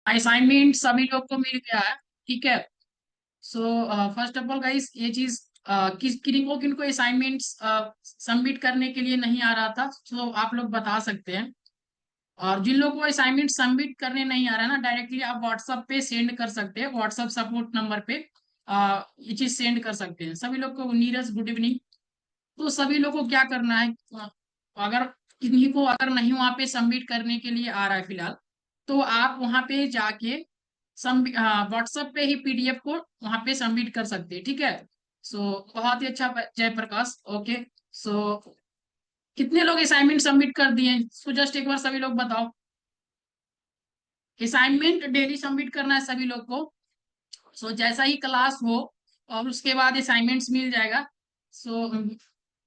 Assignment सभी लोग को मिल गया है। ठीक है। So first of all guys, ये चीज किनको किनको असाइनमेंट्स सबमिट करने के लिए नहीं आ रहा था, सो आप लोग बता सकते हैं। और जिन लोगों को असाइनमेंट सबमिट करने नहीं आ रहा है ना, डायरेक्टली आप व्हाट्सएप पे सेंड कर सकते हैं, व्हाट्सएप सपोर्ट नंबर पे ये चीज सेंड कर सकते हैं सभी लोग को। Neeraj good evening. तो सभी लोग को क्या करना है, अगर किन्हीं को अगर नहीं वहां पे सबमिट करने के लिए आ रहा है फिलहाल, तो आप वहां पे जाके व्हाट्सएप पे ही पीडीएफ को वहां पे सबमिट कर सकते हैं। ठीक है। सो बहुत ही अच्छा जयप्रकाश। ओके। सो कितने लोग असाइनमेंट सबमिट कर दिए? सो जस्ट एक बार सभी लोग बताओ। असाइनमेंट डेली सबमिट करना है सभी लोग को। सो जैसा ही क्लास हो और उसके बाद असाइनमेंट्स मिल जाएगा। सो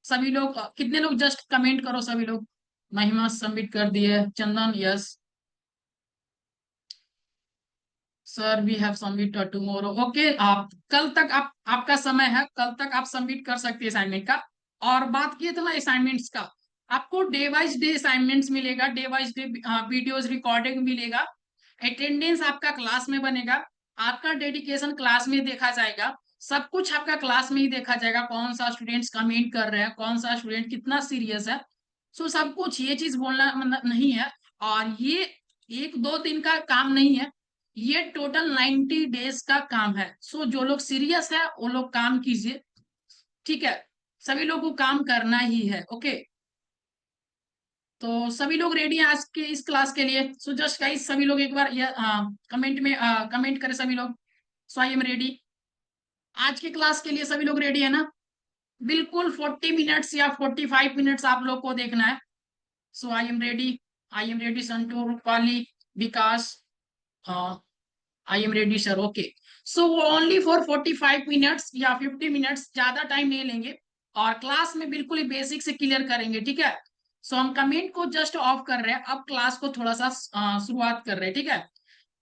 सभी लोग कितने लोग जस्ट कमेंट करो सभी लोग। महिमा सबमिट कर दिए, Chandan yes, sir we have submit tomorrow. Okay, आप कल तक आप आपका समय है, कल तक आप सबमिट कर सकते हैं असाइनमेंट का। और बात किए थे ना असाइनमेंट्स का, आपको डे वाइज डे असाइनमेंट्स मिलेगा, day wise day videos recording मिलेगा, अटेंडेंस आपका क्लास में बनेगा, आपका डेडिकेशन क्लास में देखा जाएगा, सब कुछ आपका क्लास में ही देखा जाएगा, कौन सा स्टूडेंट्स कमेंट कर रहे हैं, कौन सा स्टूडेंट कितना सीरियस है। सो सब कुछ ये चीज बोलना मतलब नहीं है। और ये एक दो दिन का काम नहीं है, ये टोटल 90 डेज का काम है। सो जो लोग सीरियस है वो लोग काम कीजिए। ठीक है। सभी लोग को काम करना ही है। ओके। तो सभी लोग रेडी हैं आज के इस क्लास के लिए? सो जस्ट गाइस सभी लोग एक बार ये कमेंट में कमेंट करें सभी लोग। सो आई एम रेडी। आज के क्लास के लिए सभी लोग रेडी है ना? बिल्कुल 40 मिनट्स या 45 मिनट्स आप लोग को देखना है। So I am ready. I am ready Santu, Rupali, Vikas, I am ready sir. Okay. So only for 45 minutes या 50 मिनट्स, ज्यादा टाइम नहीं लेंगे। और क्लास में बिल्कुल ही बेसिक से क्लियर करेंगे। ठीक है। सो हम कमेंट को जस्ट ऑफ कर रहे हैं, अब क्लास को थोड़ा सा शुरुआत कर रहे हैं। ठीक है।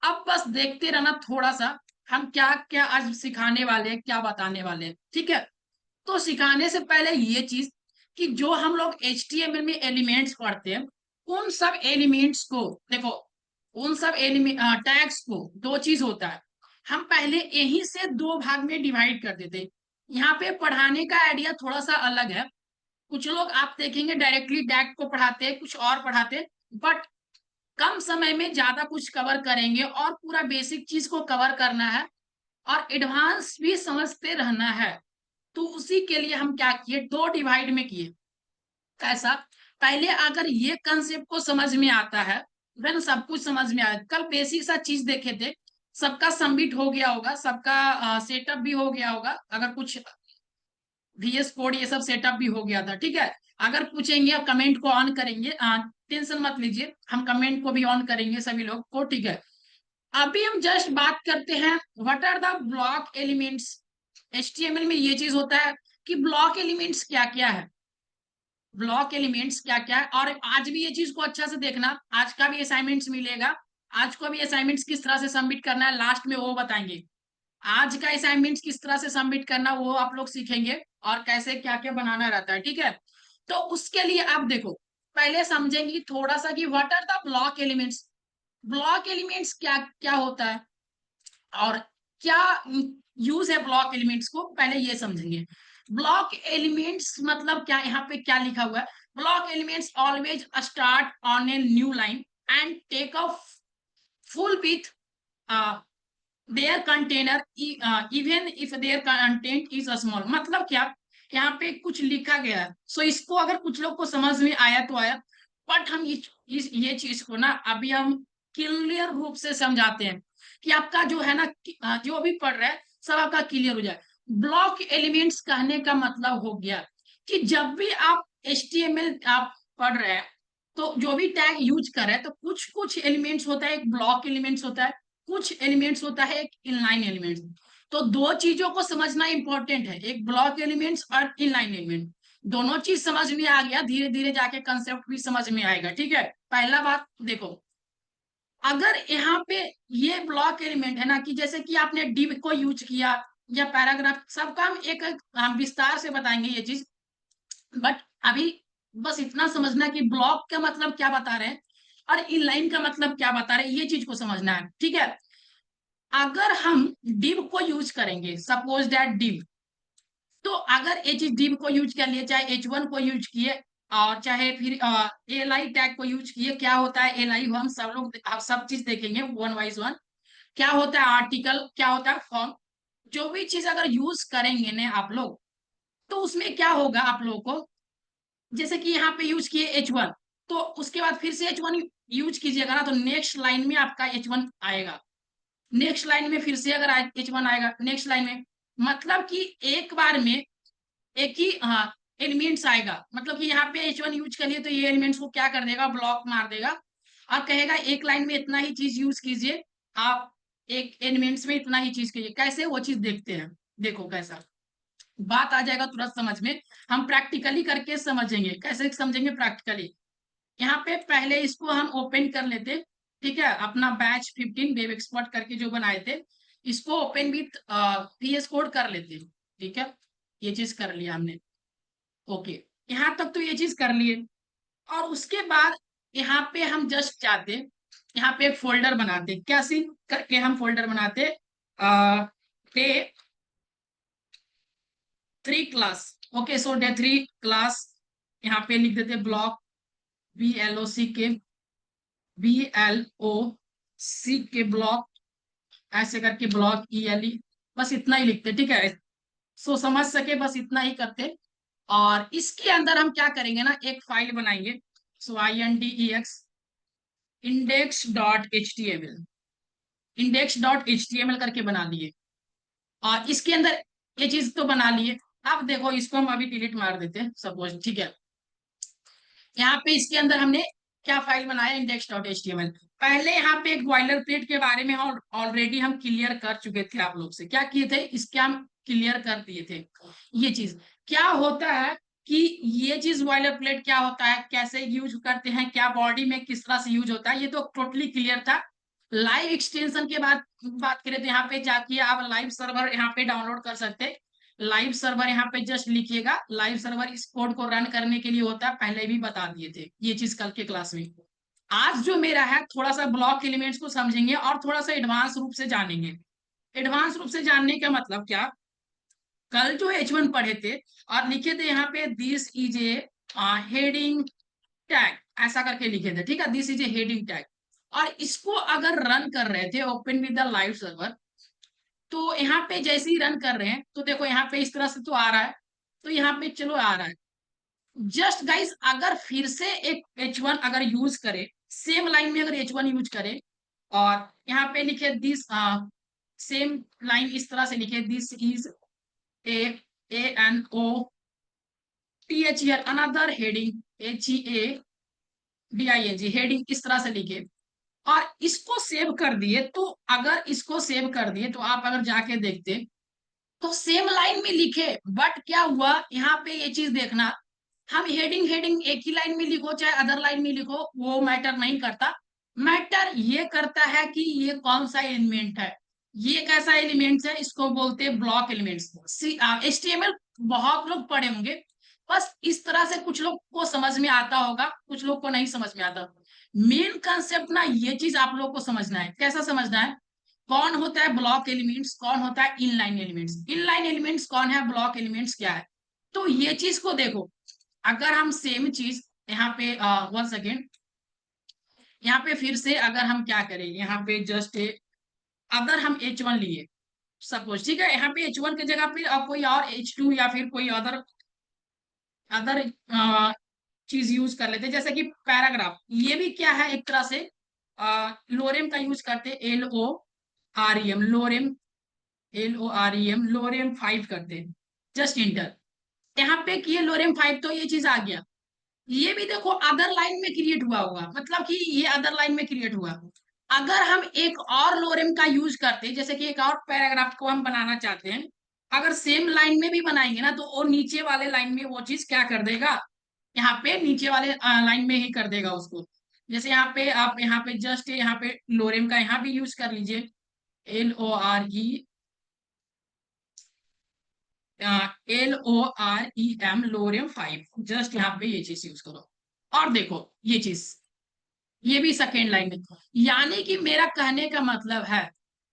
अब बस देखते रहना थोड़ा सा, हम क्या क्या आज सिखाने वाले हैं, क्या बताने वाले हैं। ठीक है। तो सिखाने से पहले ये चीज कि जो हम लोग HTML में एलिमेंट्स पढ़ते हैं, उन सब एलिमेंट्स को देखो, उन सब एलिमेंट टैग्स को दो चीज होता है। हम पहले यही से दो भाग में डिवाइड कर देते। यहाँ पे पढ़ाने का आइडिया थोड़ा सा अलग है। कुछ लोग आप देखेंगे डायरेक्टली टैग को पढ़ाते हैं, कुछ और पढ़ाते हैं, बट कम समय में ज्यादा कुछ कवर करेंगे और पूरा बेसिक चीज को कवर करना है और एडवांस भी समझते रहना है। तो उसी के लिए हम क्या किए, दो डिवाइड में किए। कैसा? पहले अगर ये कंसेप्ट को समझ में आता है, देन सब कुछ समझ में आया। कल बेसिक सा चीज देखे थे, सबका सबमिट हो गया होगा, सबका सेटअप भी हो गया होगा, अगर कुछ VS कोड ये सब सेटअप भी हो गया था। ठीक है। अगर पूछेंगे आप कमेंट को ऑन करेंगे, टेंशन मत लीजिए, हम कमेंट को भी ऑन करेंगे सभी लोग को। ठीक है। अभी हम जस्ट बात करते हैं what are the block elements. HTML में ये चीज होता है कि ब्लॉक एलिमेंट्स क्या क्या है, ब्लॉक एलिमेंट्स क्या क्या है। और आज भी ये चीज को अच्छा से देखना, आज का भी असाइनमेंट्स मिलेगा, आज को भी असाइनमेंट्स किस तरह से सबमिट करना है लास्ट में वो बताएंगे। आज का असाइनमेंट्स किस तरह से सबमिट करना वो आप लोग सीखेंगे, और कैसे क्या क्या बनाना रहता है। ठीक है। तो उसके लिए आप देखो, पहले समझेंगे थोड़ा सा कि what are the block elements. Block elements क्या क्या होता है और क्या यूज है ब्लॉक एलिमेंट्स को, पहले ये समझेंगे। ब्लॉक एलिमेंट्स मतलब क्या, यहाँ पे क्या लिखा हुआ है? Block elements always start on a new line and take a full width their container even if their content is small. मतलब क्या, यहाँ पे कुछ लिखा गया है, सो इसको अगर कुछ लोग को समझ में आया तो आया, बट हम ये चीज को ना अभी हम क्लियर रूप से समझाते हैं कि आपका जो है ना जो भी पढ़ रहा है सब आपका क्लियर हो जाए। ब्लॉक एलिमेंट्स कहने का मतलब हो गया कि जब भी आप HTML आप पढ़ रहे हैं, तो जो भी टैग यूज कर रहे हैं, तो कुछ कुछ एलिमेंट्स होता है, एक ब्लॉक एलिमेंट्स होता है, कुछ एलिमेंट्स होता है एक इनलाइन एलिमेंट्स। तो दो चीजों को समझना इंपॉर्टेंट है, एक ब्लॉक एलिमेंट्स और इनलाइन एलिमेंट। दोनों चीज समझ में आ गया, धीरे धीरे जाके कंसेप्ट भी समझ में आएगा। ठीक है। पहला बात देखो, अगर यहाँ पे ये ब्लॉक एलिमेंट है ना, कि जैसे कि आपने डिव को यूज किया या पैराग्राफ, सबका हम एक हम विस्तार से बताएंगे ये चीज, बट अभी बस इतना समझना कि ब्लॉक का मतलब क्या बता रहे हैं। और इनलाइन का मतलब क्या बता रहे हैं, ये चीज को समझना है, ठीक है। अगर हम डिव को यूज करेंगे, सपोज दैट डिव, तो अगर एच डिव को यूज कर लिए, चाहे H1 को यूज किए, और चाहे फिर एल आई टैग को यूज किए, क्या होता है एल आई, हम सब लोग आप सब चीज देखेंगे वन वाइज वन। क्या होता है आर्टिकल, क्या होता है फॉर्म, जो भी चीज अगर यूज करेंगे ना आप लोग, तो उसमें क्या होगा आप लोगों को, जैसे कि यहाँ पे यूज किए H1, तो उसके बाद फिर से H1 यूज कीजिएगा ना, तो नेक्स्ट लाइन में आपका H1 आएगा, नेक्स्ट लाइन में फिर से अगर H1 आएगा नेक्स्ट लाइन में, मतलब कि एक बार में एक ही एलिमेंट्स आएगा, मतलब कि यहाँ पे H1 यूज करिए तो ये एलिमेंट्स को क्या कर देगा, ब्लॉक मार देगा, और कहेगा एक लाइन में इतना ही चीज यूज कीजिए, आप एक एलिमेंट्स में इतना ही चीज कीजिए। कैसे वो चीज देखते हैं, देखो कैसा बात आ जाएगा तुरंत समझ में, हम प्रैक्टिकली करके समझेंगे, कैसे समझेंगे प्रैक्टिकली। यहाँ पे पहले इसको हम ओपन कर लेते, ठीक है, अपना बैच 15 वेब एक्सपर्ट करके जो बनाए थे, इसको ओपन विथ VS कोड कर लेते, ठीक है, ये चीज कर लिया हमने, ओके, यहाँ तक तो ये चीज कर लिए। और उसके बाद यहाँ पे हम जस्ट चाहते, यहाँ पे एक फोल्डर बनाते, क्या सीन करके हम फोल्डर बनाते, डे 3 क्लास, ओके, सो डे 3 क्लास, यहाँ पे लिख देते ब्लॉक, BLOCK, BLOC ब्लॉक, ऐसे करके ब्लॉक ELE, बस इतना ही लिखते, ठीक है, सो समझ सके बस इतना ही करते। और इसके अंदर हम क्या करेंगे ना, एक फाइल बनाएंगे, सो INDEX index.html, index.html करके बना लिए, और इसके अंदर ये चीज तो बना लिए। अब देखो इसको हम अभी डिलीट मार देते हैं सपोज, ठीक है, यहाँ पे इसके अंदर हमने क्या फाइल बनाया, index.html। पहले यहाँ पे एक बॉयलर प्लेट के बारे में ऑलरेडी हम क्लियर कर चुके थे, आप लोग से क्या किए थे, इसके हम क्लियर कर दिए थे। ये चीज क्या होता है कि ये चीज बॉयलर प्लेट क्या होता है, कैसे यूज करते हैं, क्या बॉडी में किस तरह से यूज होता है, ये तो टोटली क्लियर था। लाइव एक्सटेंशन के बाद बात करें तो यहाँ पे जाके आप लाइव सर्वर यहाँ पे डाउनलोड कर सकते हैं। लाइव सर्वर यहाँ पे जस्ट लिखिएगा, लाइव सर्वर इस कोड को रन करने के लिए होता है, पहले भी बता दिए थे ये चीज कल के क्लास में। आज जो मेरा है थोड़ा सा ब्लॉक एलिमेंट्स को समझेंगे और थोड़ा सा एडवांस रूप से जानेंगे। एडवांस रूप से जानने का मतलब क्या, कल जो H1 पढ़े थे और लिखे थे यहाँ पे this is a heading tag, ऐसा करके लिखे थे, ठीक है, this is a heading tag, और इसको अगर रन कर रहे थे open with the live server, तो यहाँ पे जैसे ही रन कर रहे हैं तो देखो यहाँ पे इस तरह से तो आ रहा है, तो यहाँ पे चलो आ रहा है, जस्ट गाइस अगर फिर से एक H1 अगर यूज करे, सेम लाइन में अगर H1 यूज करे, और यहाँ पे लिखे दिस, सेम लाइन इस तरह से लिखे, this is a ANOTH here another heading, HEADING heading, इस तरह से लिखे, और इसको सेव कर दिए, तो अगर इसको सेव कर दिए तो आप अगर जाके देखते तो सेम लाइन में लिखे, बट क्या हुआ यहाँ पे ये चीज देखना, हम हेडिंग हेडिंग एक ही लाइन में लिखो चाहे अदर लाइन में लिखो वो मैटर नहीं करता, मैटर ये करता है कि ये कौन सा एलिमेंट है, ये कैसा एलिमेंट्स है, इसको बोलते हैं ब्लॉक एलिमेंट्स। HTML बहुत लोग पढ़े होंगे, बस इस तरह से कुछ लोग को समझ में आता होगा, कुछ लोग को नहीं समझ में आता। मेन कंसेप्ट ना ये चीज आप लोग को समझना है, कैसा समझना है, कौन होता है ब्लॉक एलिमेंट्स, कौन होता है इनलाइन एलिमेंट्स, इनलाइन एलिमेंट्स कौन है, ब्लॉक एलिमेंट्स क्या है। तो ये चीज को देखो, अगर हम सेम चीज यहाँ पे 1 सेकेंड, यहाँ पे फिर से अगर हम क्या करें, यहाँ पे जस्ट अगर हम H1 लिए सपोज, ठीक है, यहाँ पे H1 की जगह फिर कोई और H2 या फिर कोई अदर अदर चीज यूज कर लेते, जैसे कि पैराग्राफ, ये भी क्या है एक तरह से लोरेम का यूज करते, LOREM लोरेम, लोरेम 5 करते, जस्ट इंटर, यहाँ पे किए लोरेम 5, तो ये चीज आ गया। ये भी देखो अदर लाइन में क्रिएट हुआ होगा, मतलब कि ये अदर लाइन में क्रिएट हुआ। अगर हम एक और लोरेम का यूज करते, जैसे कि एक और पैराग्राफ को हम बनाना चाहते हैं, अगर सेम लाइन में भी बनाएंगे ना, तो वो नीचे वाले लाइन में वो चीज क्या कर देगा, यहाँ पे नीचे वाले लाइन में ही कर देगा उसको। जैसे यहाँ पे आप यहाँ पे जस्ट यहाँ पे लोरेम का यहाँ भी यूज कर लीजिए, LOREM लोरेम 5, जस्ट यहाँ पे ये चीज यूज करो, और देखो ये चीज ये भी सेकेंड लाइन में। यानी कि मेरा कहने का मतलब है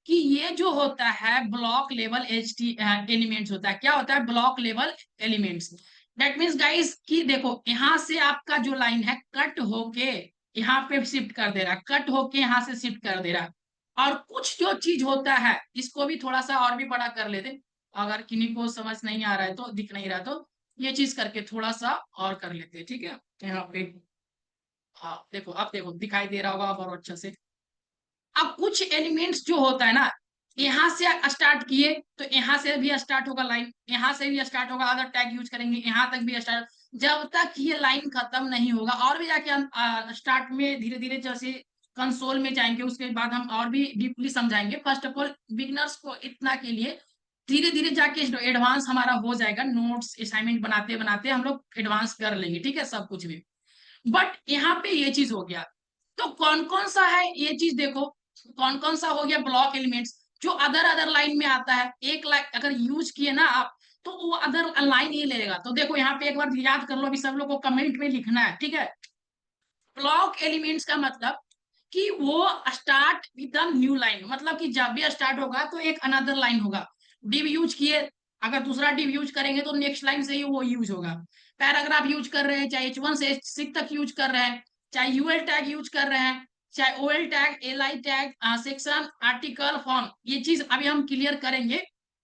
कि ये जो होता है block level H T elements होता है, क्या होता है block level elements. That means guys कि देखो यहाँ से आपका जो लाइन है कट होके यहाँ पे शिफ्ट कर दे रहा है, कट होके यहाँ से शिफ्ट कर दे रहा है। और कुछ जो चीज होता है इसको भी थोड़ा सा और भी बड़ा कर लेते, अगर किन्हीं को समझ नहीं आ रहा है तो, दिख नहीं रहा तो ये चीज करके थोड़ा सा और कर लेते हैं, ठीक है। यहाँ पे हाँ देखो, अब देखो दिखाई दे रहा होगा अब और अच्छे से। अब कुछ एलिमेंट्स जो होता है ना, यहाँ से स्टार्ट किए तो यहाँ से भी स्टार्ट होगा लाइन, यहाँ से भी स्टार्ट होगा, अगर टैग यूज करेंगे यहाँ तक भी स्टार्ट, जब तक ये लाइन खत्म नहीं होगा। और भी जाके हम स्टार्ट में धीरे धीरे जैसे कंसोल में जाएंगे उसके बाद हम और भी डीपली समझाएंगे। फर्स्ट ऑफ ऑल बिगनर्स को इतना के लिए धीरे धीरे जाके एडवांस हमारा हो जाएगा, नोट्स असाइनमेंट बनाते बनाते हम लोग एडवांस कर लेंगे, ठीक है सब कुछ में। बट यहाँ पे ये चीज हो गया, तो कौन कौन सा है ये चीज देखो, कौन कौन सा हो गया ब्लॉक एलिमेंट्स जो अदर अदर लाइन में आता है। एक लाइन अगर यूज किए ना आप तो वो अदर लाइन ही लेगा। तो देखो यहाँ पे एक बार याद कर लो, अभी सब लोग को कमेंट में लिखना है, ठीक है। ब्लॉक एलिमेंट्स का मतलब कि वो स्टार्ट विद न्यू लाइन, मतलब कि जब भी स्टार्ट होगा तो एक अनदर लाइन होगा। डिव यूज किए, अगर दूसरा डिव यूज करेंगे तो नेक्स्ट लाइन से ही वो यूज होगा। पैराग्राफ यूज कर रहे हैं, चाहे H1 से H6 तक यूज कर रहे हैं, चाहे यूएल टैग यूज कर रहे हैं, चाहे OL tag, L I tag, section, article, form, ये चीज अभी हम क्लियर करेंगे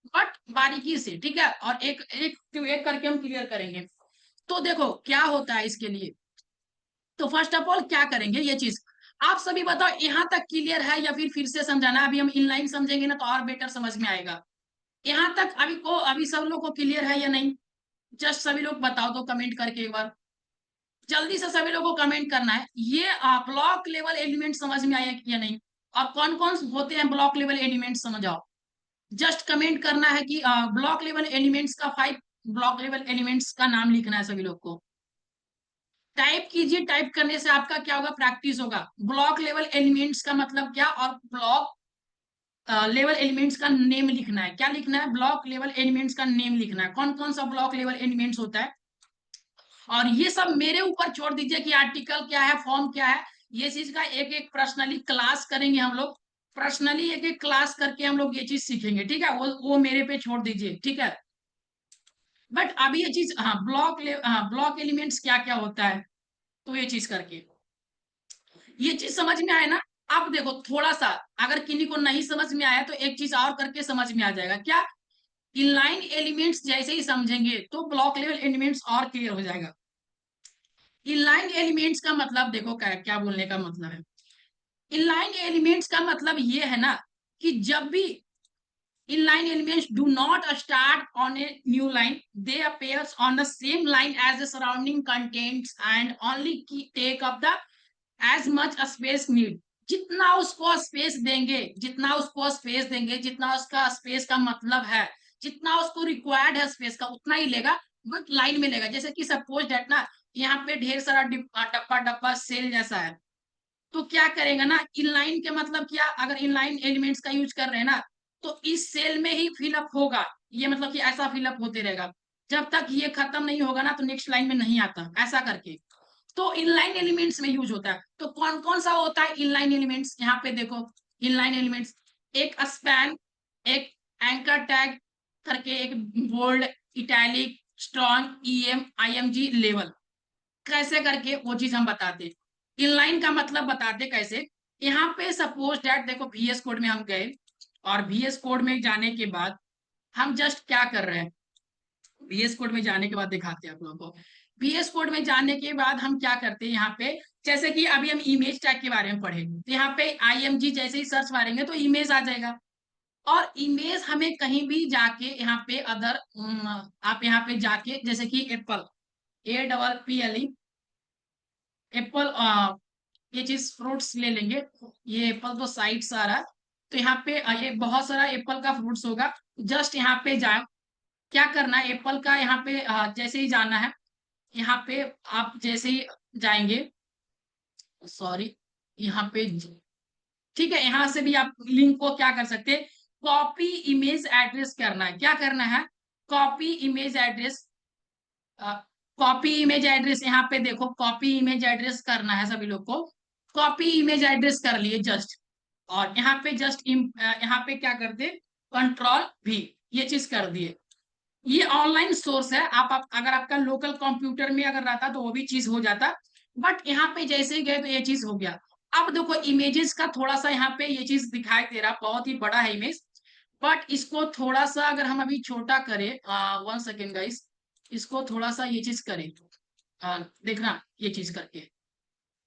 बट बारीकी से, ठीक है। और एक एक एक करके हम क्लियर करेंगे। तो देखो क्या होता है इसके लिए। तो फर्स्ट ऑफ ऑल क्या करेंगे ये चीज, आप सभी बताओ यहाँ तक क्लियर है या फिर से समझाना है। अभी हम इनलाइन समझेंगे ना तो और बेटर समझ में आएगा। यहाँ तक अभी सब लोग को क्लियर है या नहीं, जस्ट सभी लोग बताओ तो कमेंट करके एक बार जल्दी से सभी लोगों को कमेंट करना है। ये ब्लॉक लेवल एलिमेंट समझ में आया या नहीं, और कौन कौन होते हैं ब्लॉक लेवल एलिमेंट समझाओ। जस्ट कमेंट करना है कि ब्लॉक लेवल एलिमेंट्स का 5 ब्लॉक लेवल एलिमेंट्स का नाम लिखना है सभी लोग को। टाइप कीजिए, टाइप करने से आपका क्या होगा, प्रैक्टिस होगा। ब्लॉक लेवल एलिमेंट्स का मतलब क्या, और ब्लॉक लेवल एलिमेंट्स का नेम लिखना है। क्या लिखना है, ब्लॉक लेवल एलिमेंट्स का नेम लिखना है, कौन कौन सा ब्लॉक लेवल एलिमेंट्स होता है। और ये सब मेरे ऊपर छोड़ दीजिए कि आर्टिकल क्या है, फॉर्म क्या है, ये चीज का एक एक पर्सनली क्लास करेंगे हम लोग। पर्सनली एक एक क्लास करके हम लोग ये चीज सीखेंगे, ठीक है। वो मेरे पे छोड़ दीजिए, ठीक है। बट अभी ये चीज, हाँ ब्लॉक एलिमेंट्स क्या क्या होता है, तो ये चीज करके ये चीज समझ में आए ना। अब देखो थोड़ा सा, अगर किन्हीं को नहीं समझ में आया तो एक चीज और करके समझ में आ जाएगा। क्या, इनलाइन एलिमेंट्स जैसे ही समझेंगे तो ब्लॉक लेवल एलिमेंट्स और क्लियर हो जाएगा। इनलाइन एलिमेंट्स का मतलब देखो क्या क्या बोलने का मतलब है। इनलाइन एलिमेंट्स का मतलब ये है ना कि जब भी inline elements do not start on a new line, they appears on the same line as the surrounding contents and only take up the as much space need। जितना उसको स्पेस देंगे, जितना उसको स्पेस देंगे, जितना उसका स्पेस का मतलब है, जितना उसको रिक्वायर्ड है स्पेस का उतना ही लेगा, बट लाइन में लेगा। जैसे कि सपोज डेट ना, यहाँ पे ढेर सारा डब्बा डब्बा सेल जैसा है, तो क्या करेंगे ना, इनलाइन के मतलब क्या, अगर इनलाइन एलिमेंट्स का यूज कर रहे हैं ना तो इस सेल में ही फिलअप होगा। ये मतलब कि ऐसा फिलअप होते रहेगा, जब तक ये खत्म नहीं होगा ना तो नेक्स्ट लाइन में नहीं आता, ऐसा करके। तो इनलाइन एलिमेंट्स में यूज होता है। तो कौन कौन सा होता है इनलाइन एलिमेंट्स, यहाँ पे देखो। इनलाइन एलिमेंट्स एक स्पैन, एक एंकर टैग करके, एक bold, italic, strong, EM, IMG, लेवल, कैसे करके वो चीज हम बताते। इनलाइन का मतलब बताते कैसे। यहाँ पे सपोज डैट देखो VS कोड में हम गए, और VS कोड में जाने के बाद हम जस्ट क्या कर रहे हैं, VS कोड में जाने के बाद दिखाते हैं आप लोगों को। VS कोड में जाने के बाद हम क्या करते हैं यहाँ पे, जैसे कि अभी हम इमेज टैग के बारे में पढ़े, तो यहाँ पे IMG जैसे ही सर्च मारेंगे तो इमेज आ जाएगा। और इमेज हमें कहीं भी जाके यहाँ पे अदर, आप यहाँ पे जाके जैसे कि एप्पल, APPLE, एप्पल, ये चीज फ्रूट्स ले लेंगे। ये एप्पल तो साइड से आ रहा है, तो यहाँ पे ये बहुत सारा एप्पल का फ्रूट्स होगा। जस्ट यहाँ पे जाए, क्या करना है, एप्पल का यहाँ पे जैसे ही जाना है, यहाँ पे आप जैसे ही जाएंगे, सॉरी, यहाँ पे ठीक है, यहाँ से भी आप लिंक को क्या कर सकते हैं, कॉपी इमेज एड्रेस करना है। क्या करना है, copy image address, copy image address, यहाँ पे देखो कॉपी इमेज एड्रेस करना है सभी लोग को। कॉपी इमेज एड्रेस कर लिए जस्ट, और यहाँ पे जस्ट यहाँ पे क्या करते, कंट्रोल V, ये चीज कर दिए। ये ऑनलाइन सोर्स है, अगर आपका लोकल कंप्यूटर में अगर रहता तो वो भी चीज हो जाता, बट यहाँ पे जैसे ही गए तो ये चीज हो गया। अब देखो इमेजेस का थोड़ा सा यहाँ पे ये चीज दिखाई दे रहा, बहुत ही बड़ा है इमेज, बट इसको थोड़ा सा अगर हम अभी छोटा करें, 1 सेकेंड गाइस, इसको थोड़ा सा ये चीज करें, देखना ये चीज करके,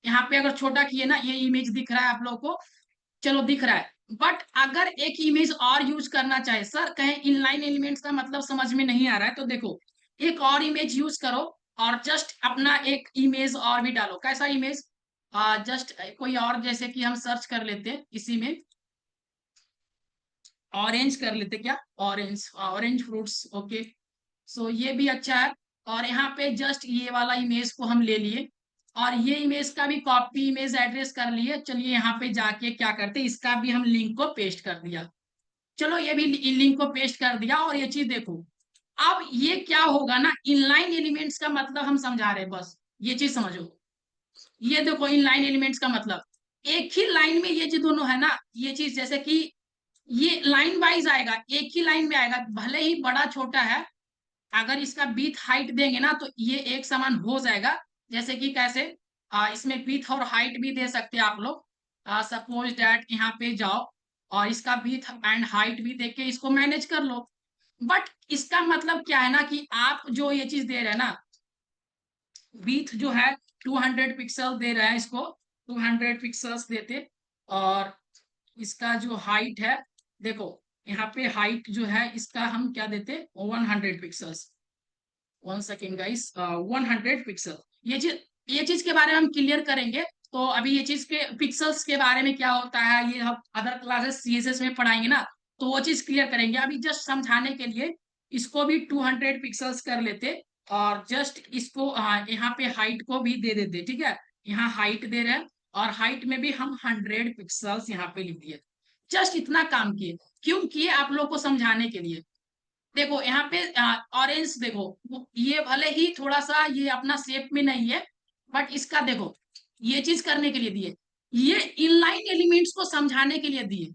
यहाँ पे अगर छोटा किए ना, ये इमेज दिख रहा है आप लोगों को, चलो दिख रहा है, बट अगर एक इमेज और यूज करना चाहे, सर कहें इनलाइन एलिमेंट्स का मतलब समझ में नहीं आ रहा है, तो देखो एक और इमेज यूज करो, और जस्ट अपना एक इमेज और भी डालो। कैसा इमेज, जस्ट कोई और, जैसे कि हम सर्च कर लेते हैं इसी में, ऑरेंज कर लेते क्या, ऑरेंज, ऑरेंज फ्रूट्स, ओके। सो ये भी अच्छा है, और यहाँ पे जस्ट ये वाला इमेज को हम ले लिए, और ये इमेज का भी कॉपी इमेज एड्रेस कर लिए। चलिए यहाँ पे जाके क्या करते, इसका भी हम लिंक को पेस्ट कर दिया। चलो ये भी लिंक को पेस्ट कर दिया, और ये चीज देखो, अब ये क्या होगा ना, इनलाइन एलिमेंट्स का मतलब हम समझा रहे हैं, बस ये चीज समझो। ये देखो इनलाइन एलिमेंट्स का मतलब, एक ही लाइन में ये जो दोनों है ना, ये चीज जैसे कि ये लाइन वाइज आएगा, एक ही लाइन में आएगा, भले ही बड़ा छोटा है, अगर इसका बीथ हाइट देंगे ना तो ये एक समान हो जाएगा। जैसे कि कैसे, इसमें बीथ और हाइट भी दे सकते हैं आप लोग। सपोज डैट यहाँ पे जाओ, और इसका बीथ एंड हाइट भी देख के इसको मैनेज कर लो। बट इसका मतलब क्या है ना, कि आप जो ये चीज दे रहे हैं ना, बीथ जो है 200 पिक्सल दे रहा है, इसको 200 पिक्सल्स देते, और इसका जो हाइट है, देखो यहाँ पे हाइट जो है इसका हम क्या देते, 100 पिक्सल्स। 1 सेकेंड गाइस, 100 पिक्सल, ये चीज के बारे में हम क्लियर करेंगे। तो अभी ये चीज के पिक्सल्स के बारे में क्या होता है, ये हम अदर क्लासेस सीएसएस में पढ़ाएंगे ना, तो वो चीज क्लियर करेंगे। अभी जस्ट समझाने के लिए इसको भी 200 पिक्सल्स कर लेते, और जस्ट इसको यहाँ पे हाइट को भी दे देते, ठीक है। यहाँ हाइट दे रहे हैं, और हाइट में भी हम 100 पिक्सल्स यहाँ पे लिख दिए। जस्ट इतना काम किए, क्यों किए, आप लोग को समझाने के लिए। देखो यहाँ पे ऑरेंज देखो, ये भले ही थोड़ा सा ये अपना शेप में नहीं है, बट इसका देखो, ये चीज करने के लिए दिए, ये इनलाइन एलिमेंट्स को समझाने के लिए दिए,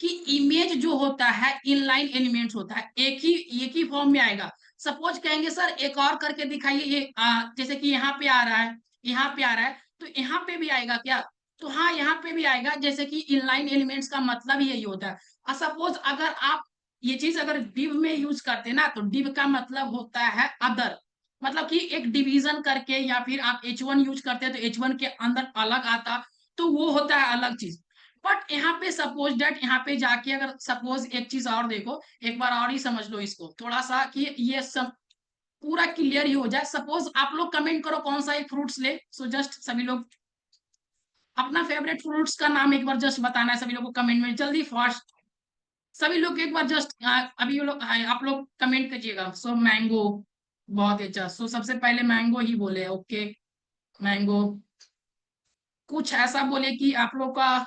कि इमेज जो होता है इनलाइन एलिमेंट्स होता है, एक ही फॉर्म में आएगा। सपोज कहेंगे सर एक और करके दिखाइए, ये जैसे कि यहाँ पे आ रहा है, यहाँ पे आ रहा है, तो यहाँ पे भी आएगा क्या, तो हाँ यहाँ पे भी आएगा। जैसे कि इनलाइन एलिमेंट्स का मतलब यही होता है। सपोज अगर आप ये चीज अगर डिव में यूज करते ना, तो डिव का मतलब होता है अदर, मतलब कि एक डिवीजन करके, या फिर आप H1 यूज करते हैं तो H1 के अंदर अलग आता, तो वो होता है अलग चीज। बट यहाँ पे सपोज डेट, यहाँ पे जाके अगर सपोज एक चीज और देखो, एक बार और ही समझ लो इसको थोड़ा सा, कि ये सब पूरा क्लियर ही हो जाए। सपोज आप लोग कमेंट करो कौन सा एक फ्रूट्स ले, सो जस्ट सभी लोग अपना फेवरेट फ्रूट्स का नाम एक बार जस्ट बताना है, सभी लोग को कमेंट में जल्दी फास्ट, सभी लोग एक बार जस्ट अभी लोग आप लोग कमेंट कीजिएगा। सो मैंगो, बहुत ही अच्छा, सो सबसे पहले मैंगो ही बोले, ओके मैंगो। कुछ ऐसा बोले कि आप लोग का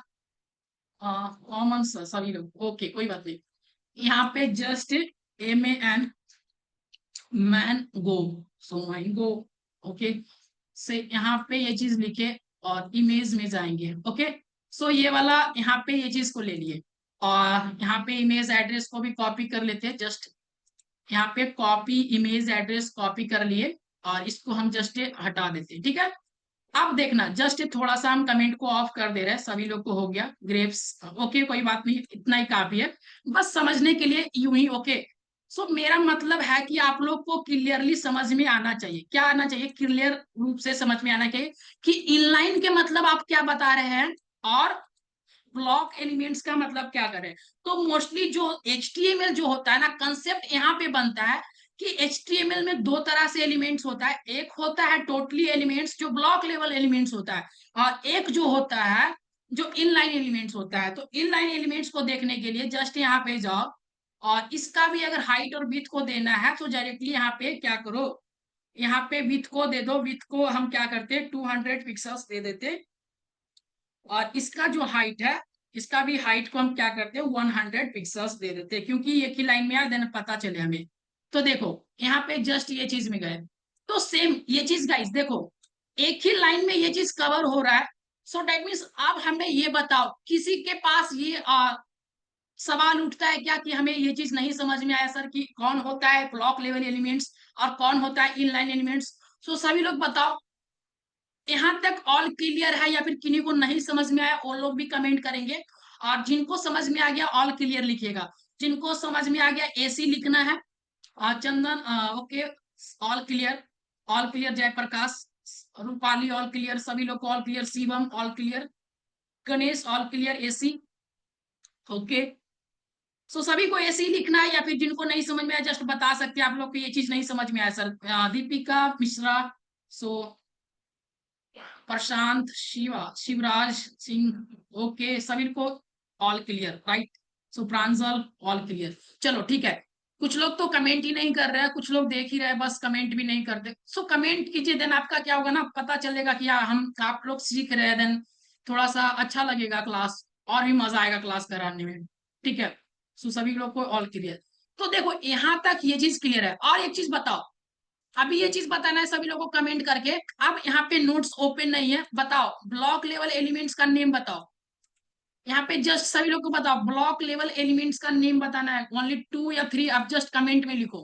कॉमन, सभी लोग ओके, कोई बात नहीं। यहाँ पे जस्ट MAN, मैंगो, सो मैंगो, ओके। से यहाँ पे ये चीज लिखे, और इमेज में जाएंगे, ओके। सो ये वाला यहाँ पे ये चीज को ले लिए, और यहाँ पे इमेज एड्रेस को भी कॉपी कर लेते हैं, जस्ट यहाँ पे कॉपी इमेज एड्रेस कॉपी कर लिए, और इसको हम जस्ट हटा देते हैं, ठीक है। अब देखना जस्ट थोड़ा सा हम कमेंट को ऑफ कर दे रहे हैं, सभी लोग को हो गया ग्रेप्स, ओके कोई बात नहीं, इतना ही काफी है, बस समझने के लिए यूं ही, ओके। सो मेरा मतलब है कि आप लोग को क्लियरली समझ में आना चाहिए, क्या आना चाहिए, क्लियर रूप से समझ में आना चाहिए, कि इनलाइन के मतलब आप क्या बता रहे हैं, और ब्लॉक एलिमेंट्स का मतलब क्या करें। तो मोस्टली जो HTML जो होता है ना, कंसेप्ट यहाँ पे बनता है, कि HTML में दो तरह से एलिमेंट्स होता है, एक होता है टोटली एलिमेंट्स जो ब्लॉक लेवल एलिमेंट्स होता है, और एक जो होता है जो इनलाइन एलिमेंट्स होता है। तो इनलाइन एलिमेंट्स को देखने के लिए जस्ट यहाँ पे जाओ, और इसका भी अगर हाइट और विड्थ को देना है तो डायरेक्टली यहाँ पे क्या करो, यहाँ पे विड्थ को दे दो, विड्थ को हम क्या करते हैं 200 पिक्सल्स दे देते, और इसका जो हाइट है, इसका भी हाइट को हम क्या करते हैं 100 पिक्सल्स दे देते हैं, क्योंकि एक ही लाइन में आया, देन पता चले हमें। तो देखो यहाँ पे जस्ट ये चीज में गए, तो सेम ये चीज गाइस देखो, एक ही लाइन में ये चीज कवर हो रहा है। सो डेट मीन्स अब हमें ये बताओ, किसी के पास ये सवाल उठता है क्या कि हमें ये चीज नहीं समझ में आया सर कि कौन होता है ब्लॉक लेवल एलिमेंट्स और कौन होता है इनलाइन एलिमेंट्स? सो सभी लोग बताओ, यहाँ तक ऑल क्लियर है या फिर किन्हीं को नहीं समझ में आया वो लोग भी कमेंट करेंगे। और जिनको समझ में आ गया ऑल क्लियर लिखिएगा, जिनको समझ में आ गया एसी लिखना है। Chandan okay, all clear, all clear Jayprakash, Rupali all clear, सभी लोग all clear, Shivam all clear, Ganesh all clear एसी। ओके, सो सभी को ऐसे ही लिखना है या फिर जिनको नहीं समझ में आया जस्ट बता सकते हैं आप लोग को ये चीज नहीं समझ में आया सर। दीपिका मिश्रा, सो प्रशांत, शिवराज सिंह, ओके सभी को ऑल क्लियर राइट। सो प्रांजल ऑल क्लियर। चलो ठीक है, कुछ लोग तो कमेंट ही नहीं कर रहे हैं, कुछ लोग देख ही रहे हैं बस कमेंट भी नहीं करते। सो कमेंट कीजिए, देन आपका क्या होगा ना, पता चलेगा कि हम आप लोग सीख रहे हैं, देन थोड़ा सा अच्छा लगेगा क्लास, और भी मजा आएगा क्लास कराने में। ठीक है, सो सभी लोग को ऑल क्लियर। तो देखो यहां तक ये चीज क्लियर है। और एक चीज बताओ, अभी ये चीज बताना है सभी लोगों को कमेंट करके। अब यहाँ पे नोट्स ओपन नहीं है, बताओ ब्लॉक लेवल एलिमेंट्स का नेम बताओ। यहाँ पे जस्ट सभी लोग को बताओ ब्लॉक लेवल एलिमेंट्स का नेम बताना है, ओनली 2 या 3 आप जस्ट कमेंट में लिखो।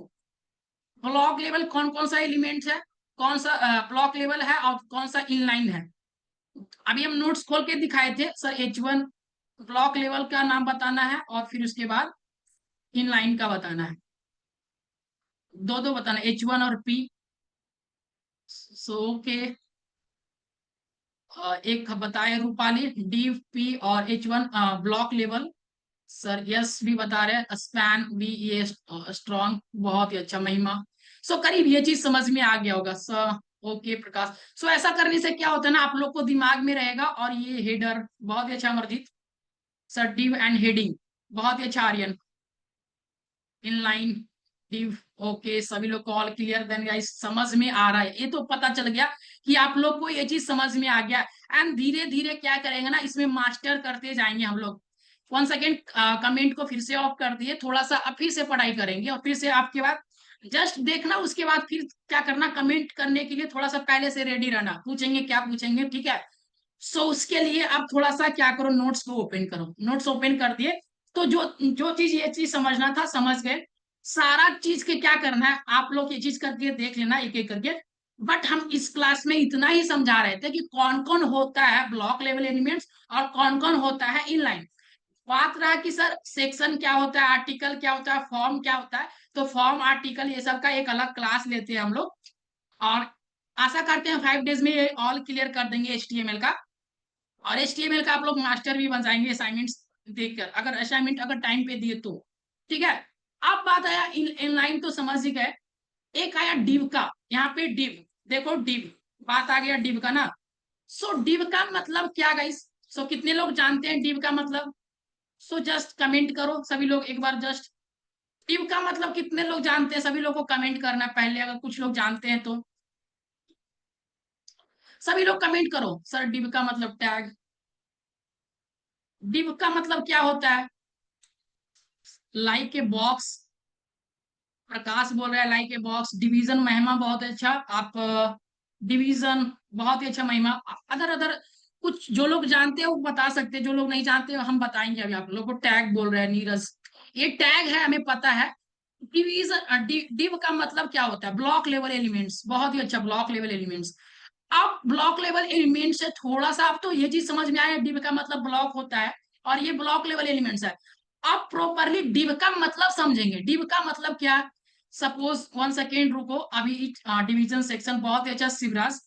ब्लॉक लेवल कौन कौन सा एलिमेंट है, कौन सा ब्लॉक लेवल है और कौन सा इनलाइन है। अभी हम नोट्स खोल के दिखाए थे सर, H1 ब्लॉक लेवल का नाम बताना है और फिर उसके बाद इनलाइन का बताना है, दो दो बताना, H1 और P। सो ओके, एक बताए रूपाली DP और H1 block level. Sir yes भी बता रहे हैं, स्पैन भी ये स्ट्रॉन्ग, बहुत ही अच्छा महिमा। सो करीब ये चीज समझ में आ गया होगा सर। ओके प्रकाश, सो ऐसा करने से क्या होता है ना, आप लोग को दिमाग में रहेगा। और ये हेडर बहुत ही अच्छा Amarjeet sir, div and heading बहुत ही अच्छा आर्यन, इनलाइन डिव। ओके सभी लोग कॉल क्लियर, देन गाइस समझ में आ रहा है, ये तो पता चल गया कि आप लोग को ये चीज समझ में आ गया। एंड धीरे धीरे क्या करेंगे ना, इसमें मास्टर करते जाएंगे हम लोग। 1 सेकेंड, कमेंट को फिर से ऑफ कर दिए, थोड़ा सा अब फिर से पढ़ाई करेंगे और फिर से आपके बाद जस्ट देखना, उसके बाद फिर क्या करना, कमेंट करने के लिए थोड़ा सा पहले से रेडी रहना, पूछेंगे क्या पूछेंगे, ठीक है। सो उसके लिए आप थोड़ा सा क्या करो, नोट्स को ओपन करो, नोट्स ओपन कर दिए तो जो जो चीज ये चीज समझना था समझ गए। सारा चीज के क्या करना है, आप लोग ये चीज करके देख लेना एक एक करके। बट हम इस क्लास में इतना ही समझा रहे थे कि कौन कौन होता है ब्लॉक लेवल एलिमेंट्स और कौन कौन होता है इनलाइन। बात रहा कि सर सेक्शन क्या होता है, आर्टिकल क्या होता है, फॉर्म क्या होता है, तो फॉर्म आर्टिकल ये सब का एक अलग क्लास लेते हैं हम लोग। और आशा करते हैं 5 डेज में ये ऑल क्लियर कर देंगे HTML का। और HTML का आप लोग मास्टर भी बन जाएंगे असाइनमेंट्स देखकर, अगर असाइनमेंट अगर टाइम पे दिए तो। ठीक है, अब बात आया इनलाइन तो समझ ही गए। एक आया डिव का, यहाँ पे डिव, देखो डिव, बात आ गया डिव का ना। सो डिव का मतलब क्या गाइस, सो कितने लोग जानते हैं डिव का मतलब? सो जस्ट कमेंट करो सभी लोग एक बार, जस्ट डिव का मतलब कितने लोग जानते हैं, सभी लोग को कमेंट करना है पहले, अगर कुछ लोग जानते हैं तो सभी लोग कमेंट करो। सर डिव का मतलब टैग, डिव का मतलब क्या होता है, लाइक ए बॉक्स, प्रकाश बोल रहा है लाइक ए बॉक्स। डिवीजन महिमा बहुत अच्छा, आप डिवीजन बहुत ही अच्छा महिमा। अदर अदर कुछ जो लोग जानते हैं वो बता सकते हैं, जो लोग नहीं जानते हम बताएंगे अभी आप लोग को। टैग बोल रहे हैं नीरज, ये टैग है हमें पता है। डिवीजन डिव का मतलब क्या होता है, ब्लॉक लेवल एलिमेंट्स, बहुत ही अच्छा ब्लॉक लेवल एलिमेंट्स। अब ब्लॉक लेवल एलिमेंट से थोड़ा सा आप तो ये चीज समझ में आया, डिव का मतलब ब्लॉक होता है और ये ब्लॉक लेवल एलिमेंट्स है। अब प्रॉपरली डिव का मतलब समझेंगे, डिव का मतलब क्या। सपोज 1 सेकेंड रुको, अभी डिवीजन सेक्शन बहुत ही अच्छा शिवराज,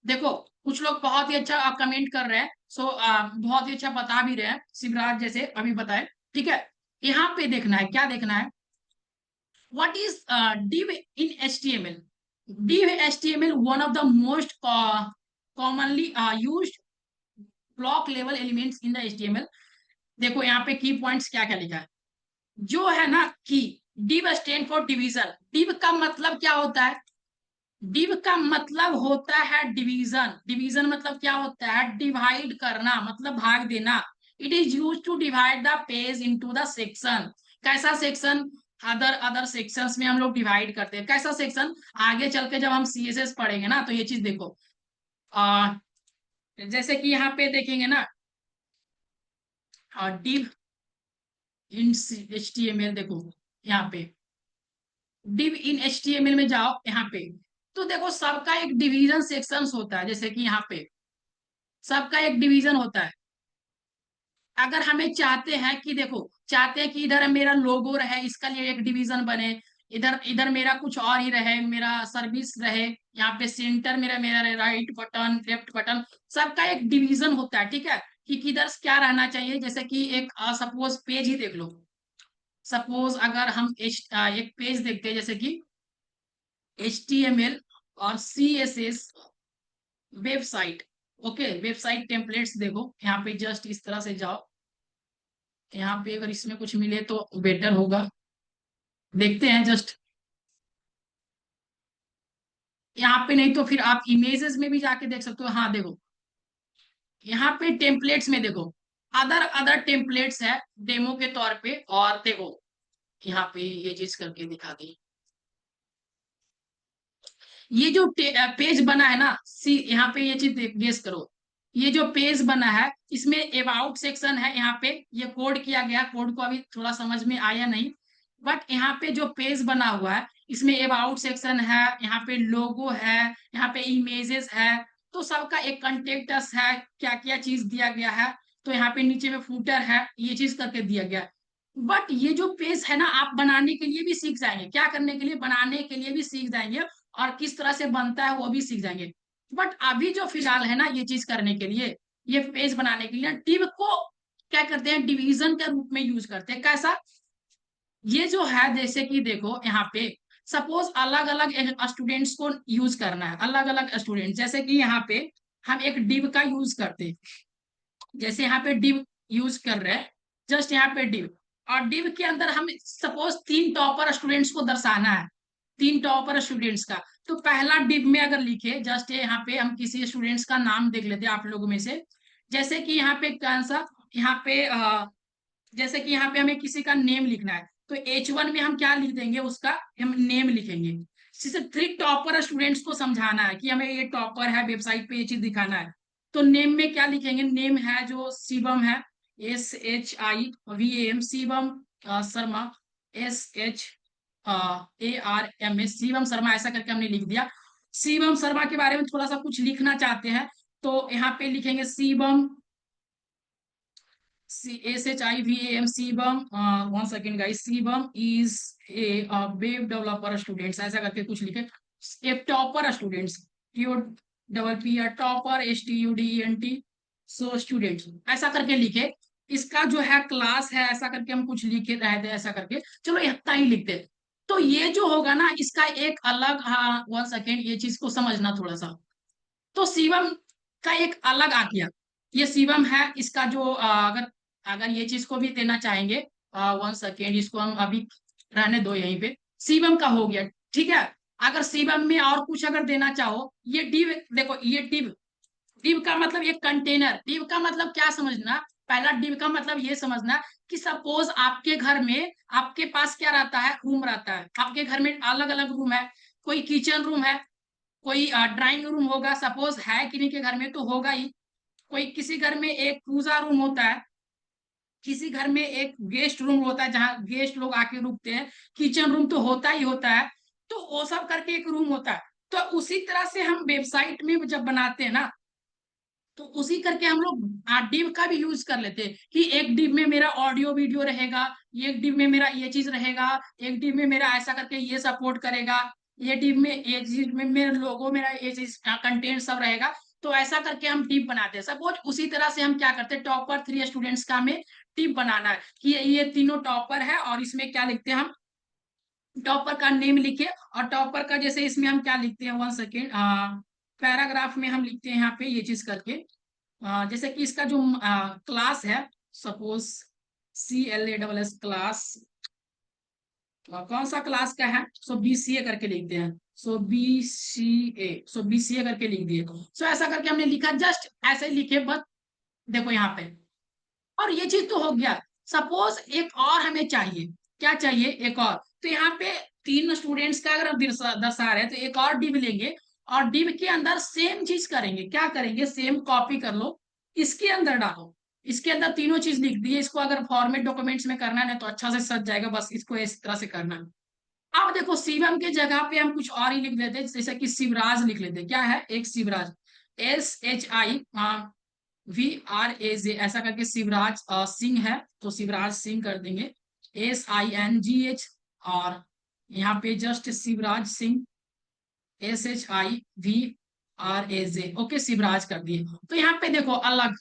देखो कुछ लोग बहुत ही अच्छा कमेंट कर रहे हैं। सो बहुत ही अच्छा बता भी रहे हैं शिवराज जैसे अभी बताए। ठीक है, यहाँ पे देखना है, क्या देखना है, what is div in HTML? Div HTML one of the most commonly used block level elements in the HTML। देखो यहाँ पे की पॉइंट्स क्या क्या लिखा है, जो है ना की, div stand for division. div का मतलब क्या होता है, div का मतलब होता है डिवीजन। डिवीजन मतलब क्या होता है, डिवाइड करना, मतलब भाग देना। It is use to divide the page into the section. कैसा सेक्शन, अदर अदर सेक्शंस में हम लोग डिवाइड करते हैं। कैसा सेक्शन, आगे चल के जब हम CSS पढ़ेंगे ना तो ये चीज देखो। जैसे कि यहाँ पे देखेंगे ना, डिव इन HTML, देखो यहाँ पे डिव इन HTML में जाओ यहाँ पे, तो देखो सबका एक डिवीजन सेक्शंस होता है। जैसे कि यहाँ पे सबका एक डिवीजन होता है। अगर हमें चाहते हैं कि देखो, चाहते हैं कि इधर मेरा लोगो रहे, इसका लिए एक डिवीजन बने, इधर इधर मेरा कुछ और ही रहे, मेरा सर्विस रहे, यहाँ पे सेंटर मेरा मेरा राइट बटन लेफ्ट बटन, सबका एक डिवीजन होता है। ठीक है, कि किधर क्या रहना चाहिए। जैसे कि एक सपोज पेज ही देख लो। सपोज अगर हम एक पेज देखते हैं, जैसे कि HTML और CSS website. Okay, website templates देखो यहाँ पे, जस्ट इस तरह से जाओ। यहाँ पे अगर इसमें कुछ मिले तो बेटर होगा, देखते हैं जस्ट। यहाँ पे नहीं तो फिर आप इमेजेस में भी जाके देख सकते हो। हाँ देखो, यहाँ पे टेम्पलेट्स में देखो, अदर अदर टेम्पलेट्स है डेमो के तौर पे। और देखो यहाँ पे ये चीज करके दिखा दी। ये जो पेज बना है ना, सी यहाँ पे ये चीज गेस करो। ये जो पेज बना है, इसमें अबाउट सेक्शन है। यहाँ पे ये कोड किया गया, कोड को अभी थोड़ा समझ में आया नहीं, बट यहाँ पे जो पेज बना हुआ है, इसमें अबाउट सेक्शन है, यहाँ पे लोगो है, यहाँ पे इमेजेस है। तो सबका एक कंटेक्टस है, क्या क्या चीज दिया गया है। तो यहाँ पे नीचे में फूटर है, ये चीज करके दिया गया है। बट ये जो पेज है ना, आप बनाने के लिए भी सीख जाएंगे, क्या करने के लिए, बनाने के लिए भी सीख जाएंगे, और किस तरह से बनता है वो भी सीख जाएंगे। बट अभी जो फिलहाल है ना, ये चीज करने के लिए, ये पेज बनाने के लिए डिव को क्या करते हैं, डिवीजन के रूप में यूज करते हैं। कैसा, ये जो है जैसे कि देखो यहाँ पे सपोज अलग अलग स्टूडेंट्स को यूज करना है, अलग अलग स्टूडेंट। जैसे कि यहाँ पे हम एक डिव का यूज करते हैं, जैसे यहाँ पे डिव यूज कर रहे हैं, जस्ट यहाँ पे डिव। और डिव के अंदर हम सपोज 3 टॉपर स्टूडेंट्स को दर्शाना है, 3 टॉपर स्टूडेंट्स का। तो पहला डिव में अगर लिखे, जस्ट यहाँ पे हम किसी स्टूडेंट्स का नाम देख लेते हैं आप लोगों में से। जैसे कि यहाँ पे कौन सा, यहाँ पे जैसे कि यहाँ पे हमें किसी का नेम लिखना है, तो H1 में हम क्या लिख देंगे, उसका हम नेम लिखेंगे। सिर्फ 3 टॉपर स्टूडेंट्स को समझाना है कि हमें ये टॉपर है, वेबसाइट पे ये चीज दिखाना है। तो नेम में क्या लिखेंगे, नेम है जो शिवम है, SHIVAM, शिवम शर्मा, SHARMA, शिवम शर्मा, ऐसा करके हमने लिख दिया। शिवम शर्मा के बारे में थोड़ा सा कुछ लिखना चाहते हैं, तो यहाँ पे लिखेंगे Shivam, SHIVAM, Shivam, one second guys, Shivam is a web developer students, ऐसा करके कुछ लिखे। एक topper students, TOPPR topper, STUDENT, so students, ऐसा करके लिखे। इसका जो है क्लास है, ऐसा करके हम कुछ लिखे रहे थे, ऐसा करके चलो इतना ही लिखते। तो ये जो होगा ना, इसका एक अलग, हाँ वन सेकेंड, ये चीज को समझना थोड़ा सा। तो शिवम का एक अलग आ गया, ये शिवम है, इसका जो अगर अगर ये चीज को भी देना चाहेंगे, वन सेकेंड, इसको हम अभी रहने दो यहीं पे, शिवम का हो गया। ठीक है, अगर शिवम में और कुछ अगर देना चाहो, ये डिव देखो, ये डिव, डिव का मतलब एक कंटेनर। डिव का मतलब क्या समझना, पहला डिव का मतलब ये समझना कि सपोज आपके घर में, आपके पास क्या रहता है, रूम रहता है, आपके घर में अलग अलग रूम है, कोई किचन रूम है, कोई ड्राइंग रूम होगा, सपोज है किन्हीं के घर में तो होगा ही, कोई किसी घर में एक पूजा रूम होता है, किसी घर में एक गेस्ट रूम होता है जहाँ गेस्ट लोग आके रुकते हैं, किचन रूम तो होता ही होता है। तो वो सब करके एक रूम होता है। तो उसी तरह से हम वेबसाइट में जब बनाते हैं ना, तो उसी करके हम लोग डिव का भी यूज कर लेते हैं कि एक डिव में मेरा ऑडियो वीडियो रहेगा, एक डिव में मेरा ये चीज रहेगा, एक डिव में मेरा ऐसा करके ये सपोर्ट करेगा, ये डिव में ये चीज में मेरा लोगो, मेरा ये चीज कंटेंट सब रहेगा। तो ऐसा करके हम टिप बनाते हैं। सपोज उसी तरह से हम क्या करते हैं, टॉपर 3 स्टूडेंट्स का हमें टिप बनाना है कि ये तीनों टॉपर है, और इसमें क्या लिखते हैं हम, टॉपर का नेम लिखे। और टॉपर का जैसे इसमें हम क्या लिखते हैं, वन सेकेंड, पैराग्राफ में हम लिखते हैं यहाँ पे ये चीज करके, जैसे कि इसका जो क्लास है, सपोज CLASS क्लास, कौन सा क्लास का है, सो BCA करके लिखते हैं, सो BCA करके लिख दिए। सो ऐसा करके हमने लिखा, जस्ट ऐसे ही लिखे बस, देखो यहाँ पे। और ये चीज तो हो गया। सपोज एक और हमें चाहिए, क्या चाहिए, एक और। तो यहाँ पे 3 स्टूडेंट्स का अगर हम दर्शा रहे हैं, तो एक और डिव लेंगे, और div के अंदर सेम चीज करेंगे, क्या करेंगे, सेम कॉपी कर लो, इसके अंदर डालो, इसके अंदर तीनों चीज लिख दी है। इसको अगर फॉर्मेट डॉक्यूमेंट्स में करना है तो अच्छा से सज जाएगा, बस इसको इस तरह से करना है। अब देखो शिवम के जगह पे हम कुछ और ही लिख देते, जैसे कि शिवराज लिख लेते, क्या है, एक शिवराज, SHIVRAJ ऐसा करके शिवराज सिंह है, तो शिवराज सिंह कर देंगे, SINGH, और यहाँ पे just Shivraj Singh, SHIVRAJ, okay Shivraj कर दिए। तो यहाँ पे देखो अलग,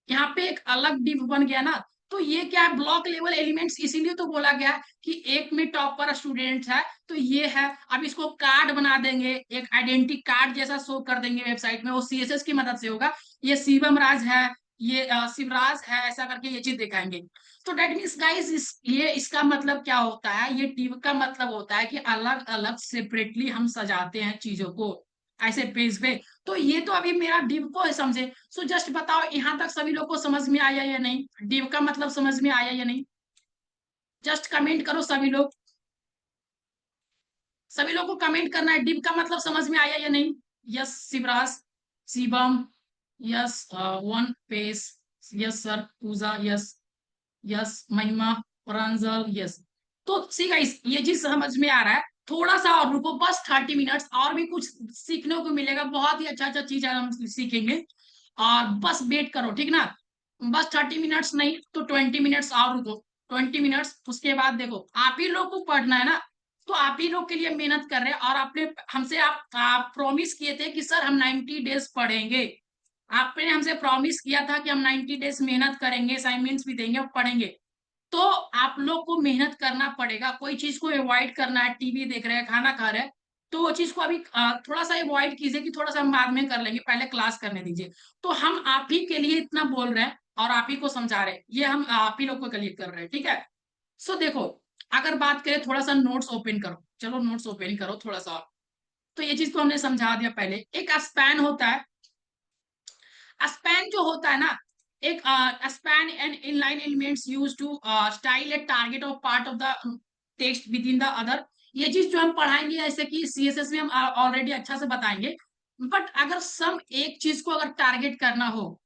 यहाँ पे एक अलग डिव बन गया ना। तो ये क्या है, ब्लॉक लेवल एलिमेंट्स, इसीलिए तो बोला गया कि एक में टॉपर स्टूडेंट है, तो ये है। अब इसको कार्ड बना देंगे, एक आइडेंटिटी कार्ड जैसा शो कर देंगे वेबसाइट में, वो CSS की मदद से होगा। ये शिवम राज है, ये शिवराज है, ऐसा करके ये चीज दिखाएंगे। तो डेट मीन्स गाइस, ये इसका मतलब क्या होता है, ये डिव का मतलब होता है कि अलग अलग सेपरेटली हम सजाते हैं चीजों को ऐसे पेज पे। तो ये तो अभी मेरा डिव को है समझे। सो जस्ट बताओ यहाँ तक सभी लोग को समझ में आया या नहीं, डिव का मतलब समझ में आया या नहीं, जस्ट कमेंट करो सभी लोग, सभी लोग को कमेंट करना है, डिव का मतलब समझ में आया या नहीं। Yes Shivraj, Shivam, yes one page, yes sir Pooja, yes, yes Mahima, Pranjal, yes. तो सी गाइस ये चीज समझ में आ रहा है, थोड़ा सा और रुको, बस 30 मिनट्स और भी कुछ सीखने को मिलेगा, बहुत ही अच्छा अच्छा चीज हम सीखेंगे, और बस वेट करो, ठीक ना। बस 30 मिनट्स नहीं तो 20 मिनट्स और रुको, 20 मिनट्स, उसके बाद देखो आप ही लोग को पढ़ना है ना, तो आप ही लोग के लिए मेहनत कर रहे हैं। और आपने हमसे आप प्रॉमिस किए थे कि सर हम 90 डेज पढ़ेंगे, आपने हमसे प्रॉमिस किया था कि हम 90 डेज मेहनत करेंगे, असाइनमेंट्स भी देंगे और पढ़ेंगे। तो आप लोग को मेहनत करना पड़ेगा, कोई चीज को अवॉइड करना है, टीवी देख रहे हैं, खाना खा रहे हैं, तो वो चीज को अभी थोड़ा सा अवॉइड कीजिए कि थोड़ा सा हम बाद में कर लेंगे, पहले क्लास करने दीजिए। तो हम आप ही के लिए इतना बोल रहे हैं और आप ही को समझा रहे हैं, ये हम आप ही लोग को लिए कर रहे हैं, ठीक है। सो देखो, अगर बात करें, थोड़ा सा नोट्स ओपन करो, चलो नोट्स ओपन करो थोड़ा सा। तो ये चीज तो हमने समझा दिया पहले, एक स्पैन होता है, स्पैन जो होता है ना, एक span and inline elements used to style a target of part of the text within the other. ये चीज जो हम पढ़ाएंगे ऐसे कि CSS में हम ऑलरेडी अच्छा से बताएंगे, बट अगर सम एक चीज को अगर टारगेट करना हो,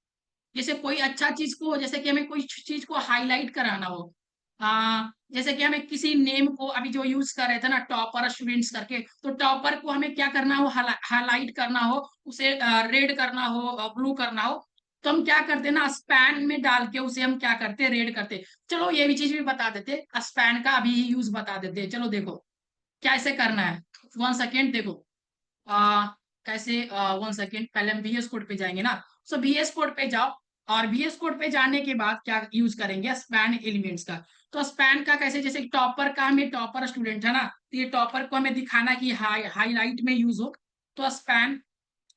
जैसे कोई अच्छा चीज को, जैसे कि हमें कोई चीज को हाईलाइट कराना हो, जैसे कि हमें किसी नेम को अभी जो यूज कर रहे थे ना टॉपर स्टूडेंट्स करके, तो टॉपर को हमें क्या करना हो, हाईलाइट करना हो, उसे रेड करना हो, ब्लू करना हो, तो हम क्या करते ना, स्पैन में डाल के उसे हम क्या करते, रेड करते। चलो ये भी चीज भी बता देते, स्पैन का अभी यूज बता देते, चलो देखो कैसे करना है। 1 सेकेंड देखो, आ, कैसे, 1 सेकेंड, पहले हम VS कोड पे जाएंगे ना। सो VS कोड पे जाओ, और VS कोड पे जाने के बाद क्या यूज करेंगे, स्पैन एलिमेंट्स का। तो स्पैन का कैसे, जैसे टॉपर का, हमें टॉपर स्टूडेंट है ना, तो ये टॉपर को हमें दिखाना कि हाईलाइट में यूज हो, तो स्पैन,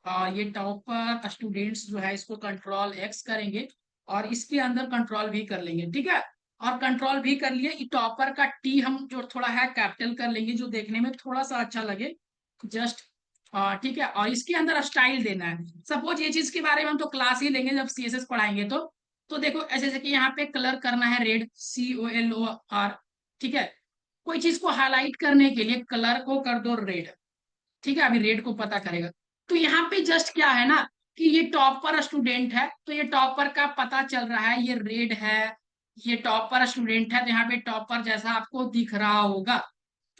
और ये टॉपर स्टूडेंट्स जो है इसको Ctrl+X करेंगे, और इसके अंदर कंट्रोल भी कर लेंगे, ठीक है। और कंट्रोल भी कर लिए, टॉपर का T हम जो थोड़ा है कैपिटल कर लेंगे, जो देखने में थोड़ा सा अच्छा लगे, जस्ट, ठीक है। और इसके अंदर स्टाइल देना है, सपोज ये चीज के बारे में हम तो क्लास ही लेंगे जब CSS पढ़ाएंगे तो देखो ऐसे जैसे कि यहाँ पे कलर करना है रेड, COLOR, ठीक है। कोई चीज को हाईलाइट करने के लिए कलर को कर दो रेड, ठीक है, अभी रेड को पता करेगा। तो यहाँ पे जस्ट क्या है ना, कि ये टॉपर स्टूडेंट है, तो ये टॉपर का पता चल रहा है, ये रेड है, ये टॉपर स्टूडेंट है, तो यहाँ पे टॉपर जैसा आपको दिख रहा होगा।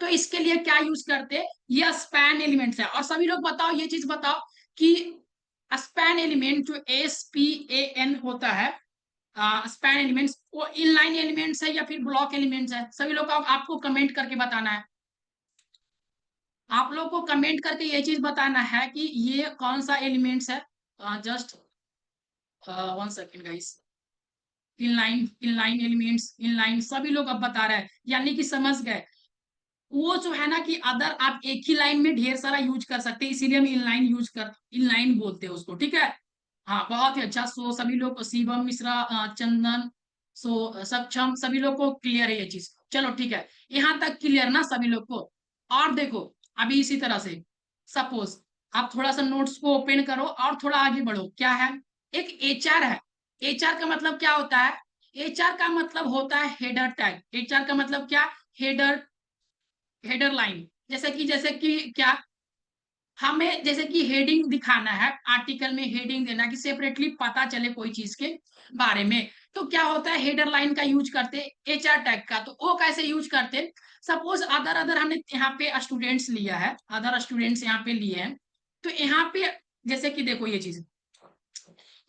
तो इसके लिए क्या यूज करते, ये स्पैन एलिमेंट्स है। और सभी लोग बताओ, ये चीज बताओ कि स्पैन एलिमेंट जो SPAN होता है, स्पैन एलिमेंट्स, वो इनलाइन एलिमेंट्स है या फिर ब्लॉक एलिमेंट्स है, सभी लोग आपको कमेंट करके बताना है। आप लोग को कमेंट करके ये चीज बताना है कि ये कौन सा एलिमेंट्स है। Just 1 second guys, inline, inline elements, inline, सभी लोग अब बता रहे हैं, यानी कि समझ गए। वो जो है ना कि अदर आप एक ही लाइन में ढेर सारा यूज कर सकते हैं, इसीलिए हम इनलाइन बोलते हैं उसको, ठीक है। हाँ बहुत ही अच्छा। सो सभी लोग, शिवम मिश्रा, चंदन, सो सक्षम, सभी लोग को क्लियर है ये चीज, चलो ठीक है, यहाँ तक क्लियर ना सभी लोग को। और देखो अभी इसी तरह से, सपोज आप थोड़ा सा नोट्स को ओपन करो और थोड़ा आगे बढ़ो, क्या है, एक HR है। HR का मतलब क्या होता है, HR का मतलब होता है हेडर टैग। HR का मतलब क्या, हेडर, हेडर लाइन, जैसे कि क्या, हमें जैसे कि हेडिंग दिखाना है, आर्टिकल में हेडिंग देना कि सेपरेटली पता चले कोई चीज के बारे में। तो क्या होता है, हेडर लाइन का यूज करते, एचआर टैग का। तो वो कैसे यूज करते, सपोज अदर अदर हमने यहाँ पे स्टूडेंट्स लिया है, अदर स्टूडेंट्स यहाँ पे लिए हैं। तो यहाँ पे जैसे कि देखो ये चीज,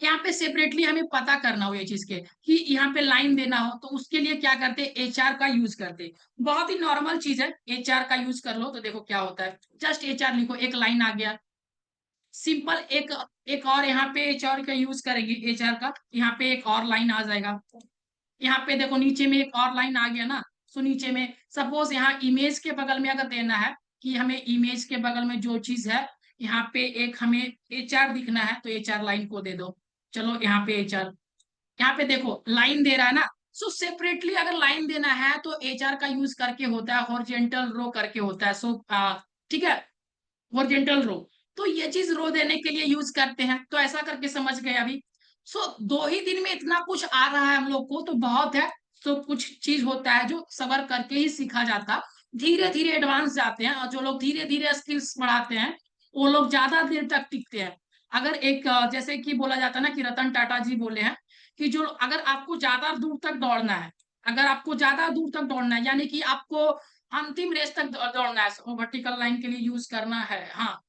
यहाँ पे सेपरेटली हमें पता करना हो ये चीज के कि यहाँ पे लाइन देना हो, तो उसके लिए क्या करते, एचआर का यूज करते। बहुत ही नॉर्मल चीज है, एचआर का यूज कर लो। तो देखो क्या होता है, जस्ट एचआर लिखो, एक लाइन आ गया, सिंपल। एक एक और यहाँ पे एचआर का यूज करेंगे, एचआर का, यहाँ पे एक और लाइन आ जाएगा। यहाँ पे देखो नीचे में एक और लाइन आ गया ना। सो नीचे में सपोज यहाँ इमेज के बगल में अगर देना है कि हमें इमेज के बगल में जो चीज है, यहाँ पे एक हमें एचआर दिखना है, तो एचआर लाइन को दे दो। चलो यहाँ पे एचआर, यहाँ पे देखो लाइन दे रहा है ना। सो सेपरेटली अगर लाइन देना है तो एचआर का यूज करके होता है, हॉरिजॉन्टल रो करके होता है। सो ठीक है, हॉरिजॉन्टल रो। तो ये चीज रो देने के लिए यूज करते हैं। तो ऐसा करके समझ गए अभी। सो 2 ही दिन में इतना कुछ आ रहा है हम लोग को, तो बहुत है। तो कुछ चीज होता है जो सबर करके ही सीखा जाता, धीरे धीरे एडवांस जाते हैं। और जो लोग धीरे धीरे स्किल्स बढ़ाते हैं वो लोग ज्यादा देर तक टिकते हैं। अगर एक जैसे कि बोला जाता है ना कि रतन टाटा जी बोले हैं कि जो अगर आपको ज्यादा दूर तक दौड़ना है, अगर आपको ज्यादा दूर तक दौड़ना है, यानी कि आपको अंतिम रेस तक दौड़ना है, वर्टिकल लाइन के लिए यूज करना है। हाँ,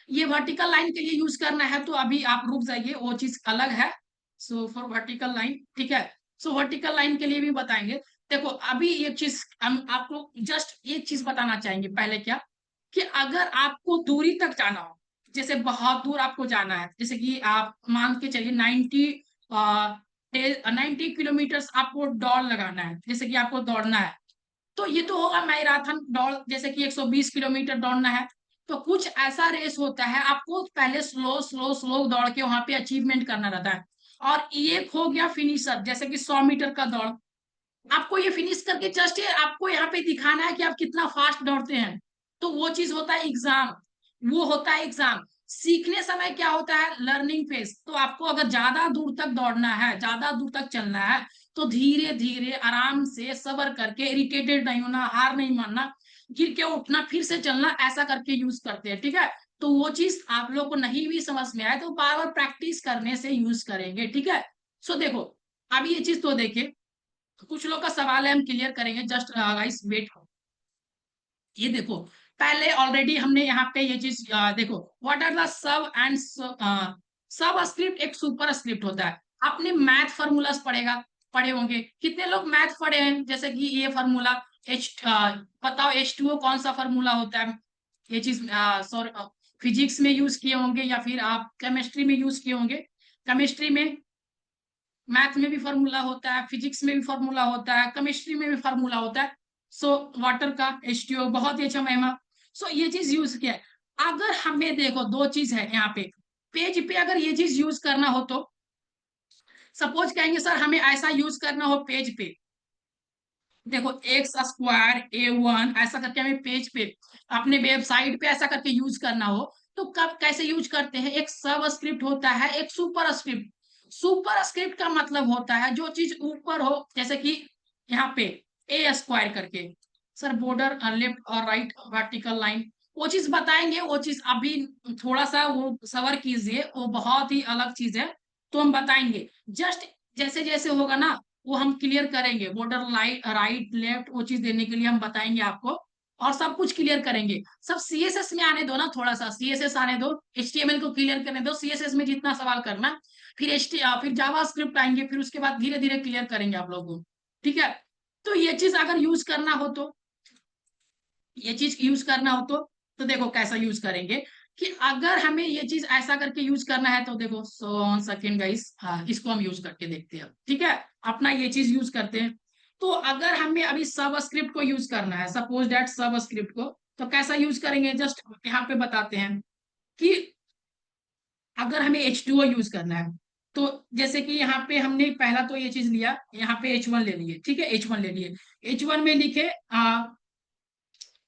ये वर्टिकल लाइन के लिए यूज करना है, तो अभी आप रुक जाइए, वो चीज अलग है। सो फॉर वर्टिकल लाइन, ठीक है। सो वर्टिकल लाइन के लिए भी बताएंगे। देखो अभी ये चीज हम आपको जस्ट एक चीज बताना चाहेंगे पहले, क्या कि अगर आपको दूरी तक जाना हो, जैसे बहुत दूर आपको जाना है, जैसे कि आप मान के चलिए 90 किलोमीटर आपको दौड़ लगाना है, जैसे कि आपको दौड़ना है। तो ये तो होगा मैराथन दौड़, जैसे कि 120 किलोमीटर दौड़ना है। तो कुछ ऐसा रेस होता है, आपको पहले स्लो स्लो स्लो दौड़ के वहां पे अचीवमेंट करना रहता है। और एक हो गया फिनिशर, जैसे कि 100 मीटर का दौड़, आपको ये फिनिश करके जस्ट आपको यहाँ पे दिखाना है कि आप कितना फास्ट दौड़ते हैं। तो वो चीज होता है एग्जाम, वो होता है एग्जाम। सीखने समय क्या होता है, लर्निंग फेज। तो आपको अगर ज्यादा दूर तक दौड़ना है, ज्यादा दूर तक चलना है, तो धीरे धीरे आराम से सबर करके, इरिटेटेड नहीं होना, हार नहीं मानना, गिर के उठना, फिर से चलना, ऐसा करके यूज करते हैं। ठीक है, तो वो चीज आप लोग को नहीं भी समझ में आए तो बार बार प्रैक्टिस करने से यूज करेंगे। ठीक है, सो देखो अभी ये चीज तो देखिए, कुछ लोग का सवाल है, हम क्लियर करेंगे, जस्ट गाइस वेट। ये देखो, पहले ऑलरेडी हमने यहाँ पे ये चीज देखो, what are the sub and subscript, एक सुपर स्क्रिप्ट होता है। आपने मैथ फार्मूलास पढ़े होंगे, कितने लोग मैथ पढ़े हैं, जैसे कि ये फार्मूला बताओ H2O कौन सा फार्मूला होता है। ये चीज सॉरी, फिजिक्स में यूज किए होंगे या फिर आप केमिस्ट्री में यूज किए होंगे। केमिस्ट्री में, मैथ में भी फॉर्मूला होता है, फिजिक्स में भी फॉर्मूला होता है, केमिस्ट्री में भी फॉर्मूला होता है। सो वाटर का H2O, बहुत ही अच्छा महिमा। सो ये चीज यूज किया है। अगर हमें देखो दो चीज है यहाँ पे, पेज पे अगर ये चीज यूज करना हो तो सपोज कहेंगे सर हमें ऐसा यूज करना हो पेज पे, देखो x² A1 ऐसा करके हमें पेज पे अपने वेबसाइट पे ऐसा करके यूज करना हो, तो कब कैसे यूज करते हैं, एक सब स्क्रिप्ट होता है, एक सुपर स्क्रिप्ट। सुपर स्क्रिप्ट का मतलब होता है जो चीज ऊपर हो, जैसे कि यहाँ पे A² करके, सर बॉर्डर लेफ्ट और राइट वर्टिकल लाइन, वो चीज बताएंगे। वो चीज अभी थोड़ा सा वो सबर कीजिए, वो बहुत ही अलग चीज है, तो हम बताएंगे। जस्ट जैसे जैसे होगा ना वो हम क्लियर करेंगे, बॉर्डर लाइट राइट लेफ्ट, वो चीज देने के लिए हम बताएंगे आपको, और सब कुछ क्लियर करेंगे। सब सीएसएस में आने दो ना, थोड़ा सा सीएसएस आने दो, एचटीएमएल को क्लियर करने दो, सीएसएस में जितना सवाल करना, फिर फिर जावा स्क्रिप्ट आएंगे, फिर उसके बाद धीरे धीरे क्लियर करेंगे आप लोगों को। ठीक है, तो ये चीज अगर यूज करना हो तो, ये चीज यूज करना हो तो देखो कैसा यूज करेंगे, कि अगर हमें ये चीज ऐसा करके यूज करना है तो देखो, सो सेकेंड गाइस, इसको हम यूज करके देखते हैं। ठीक है, अपना ये चीज यूज करते हैं। तो अगर हमें अभी सब स्क्रिप्ट को यूज करना है, सपोज दैट सब स्क्रिप्ट को, तो कैसा यूज करेंगे, जस्ट यहाँ पे बताते हैं कि अगर हमें H2O यूज करना है, तो जैसे कि यहाँ पे हमने पहला तो ये चीज लिया, यहाँ पे H1 ले लिए। ठीक है, H1 ले लिए, H1 में लिखे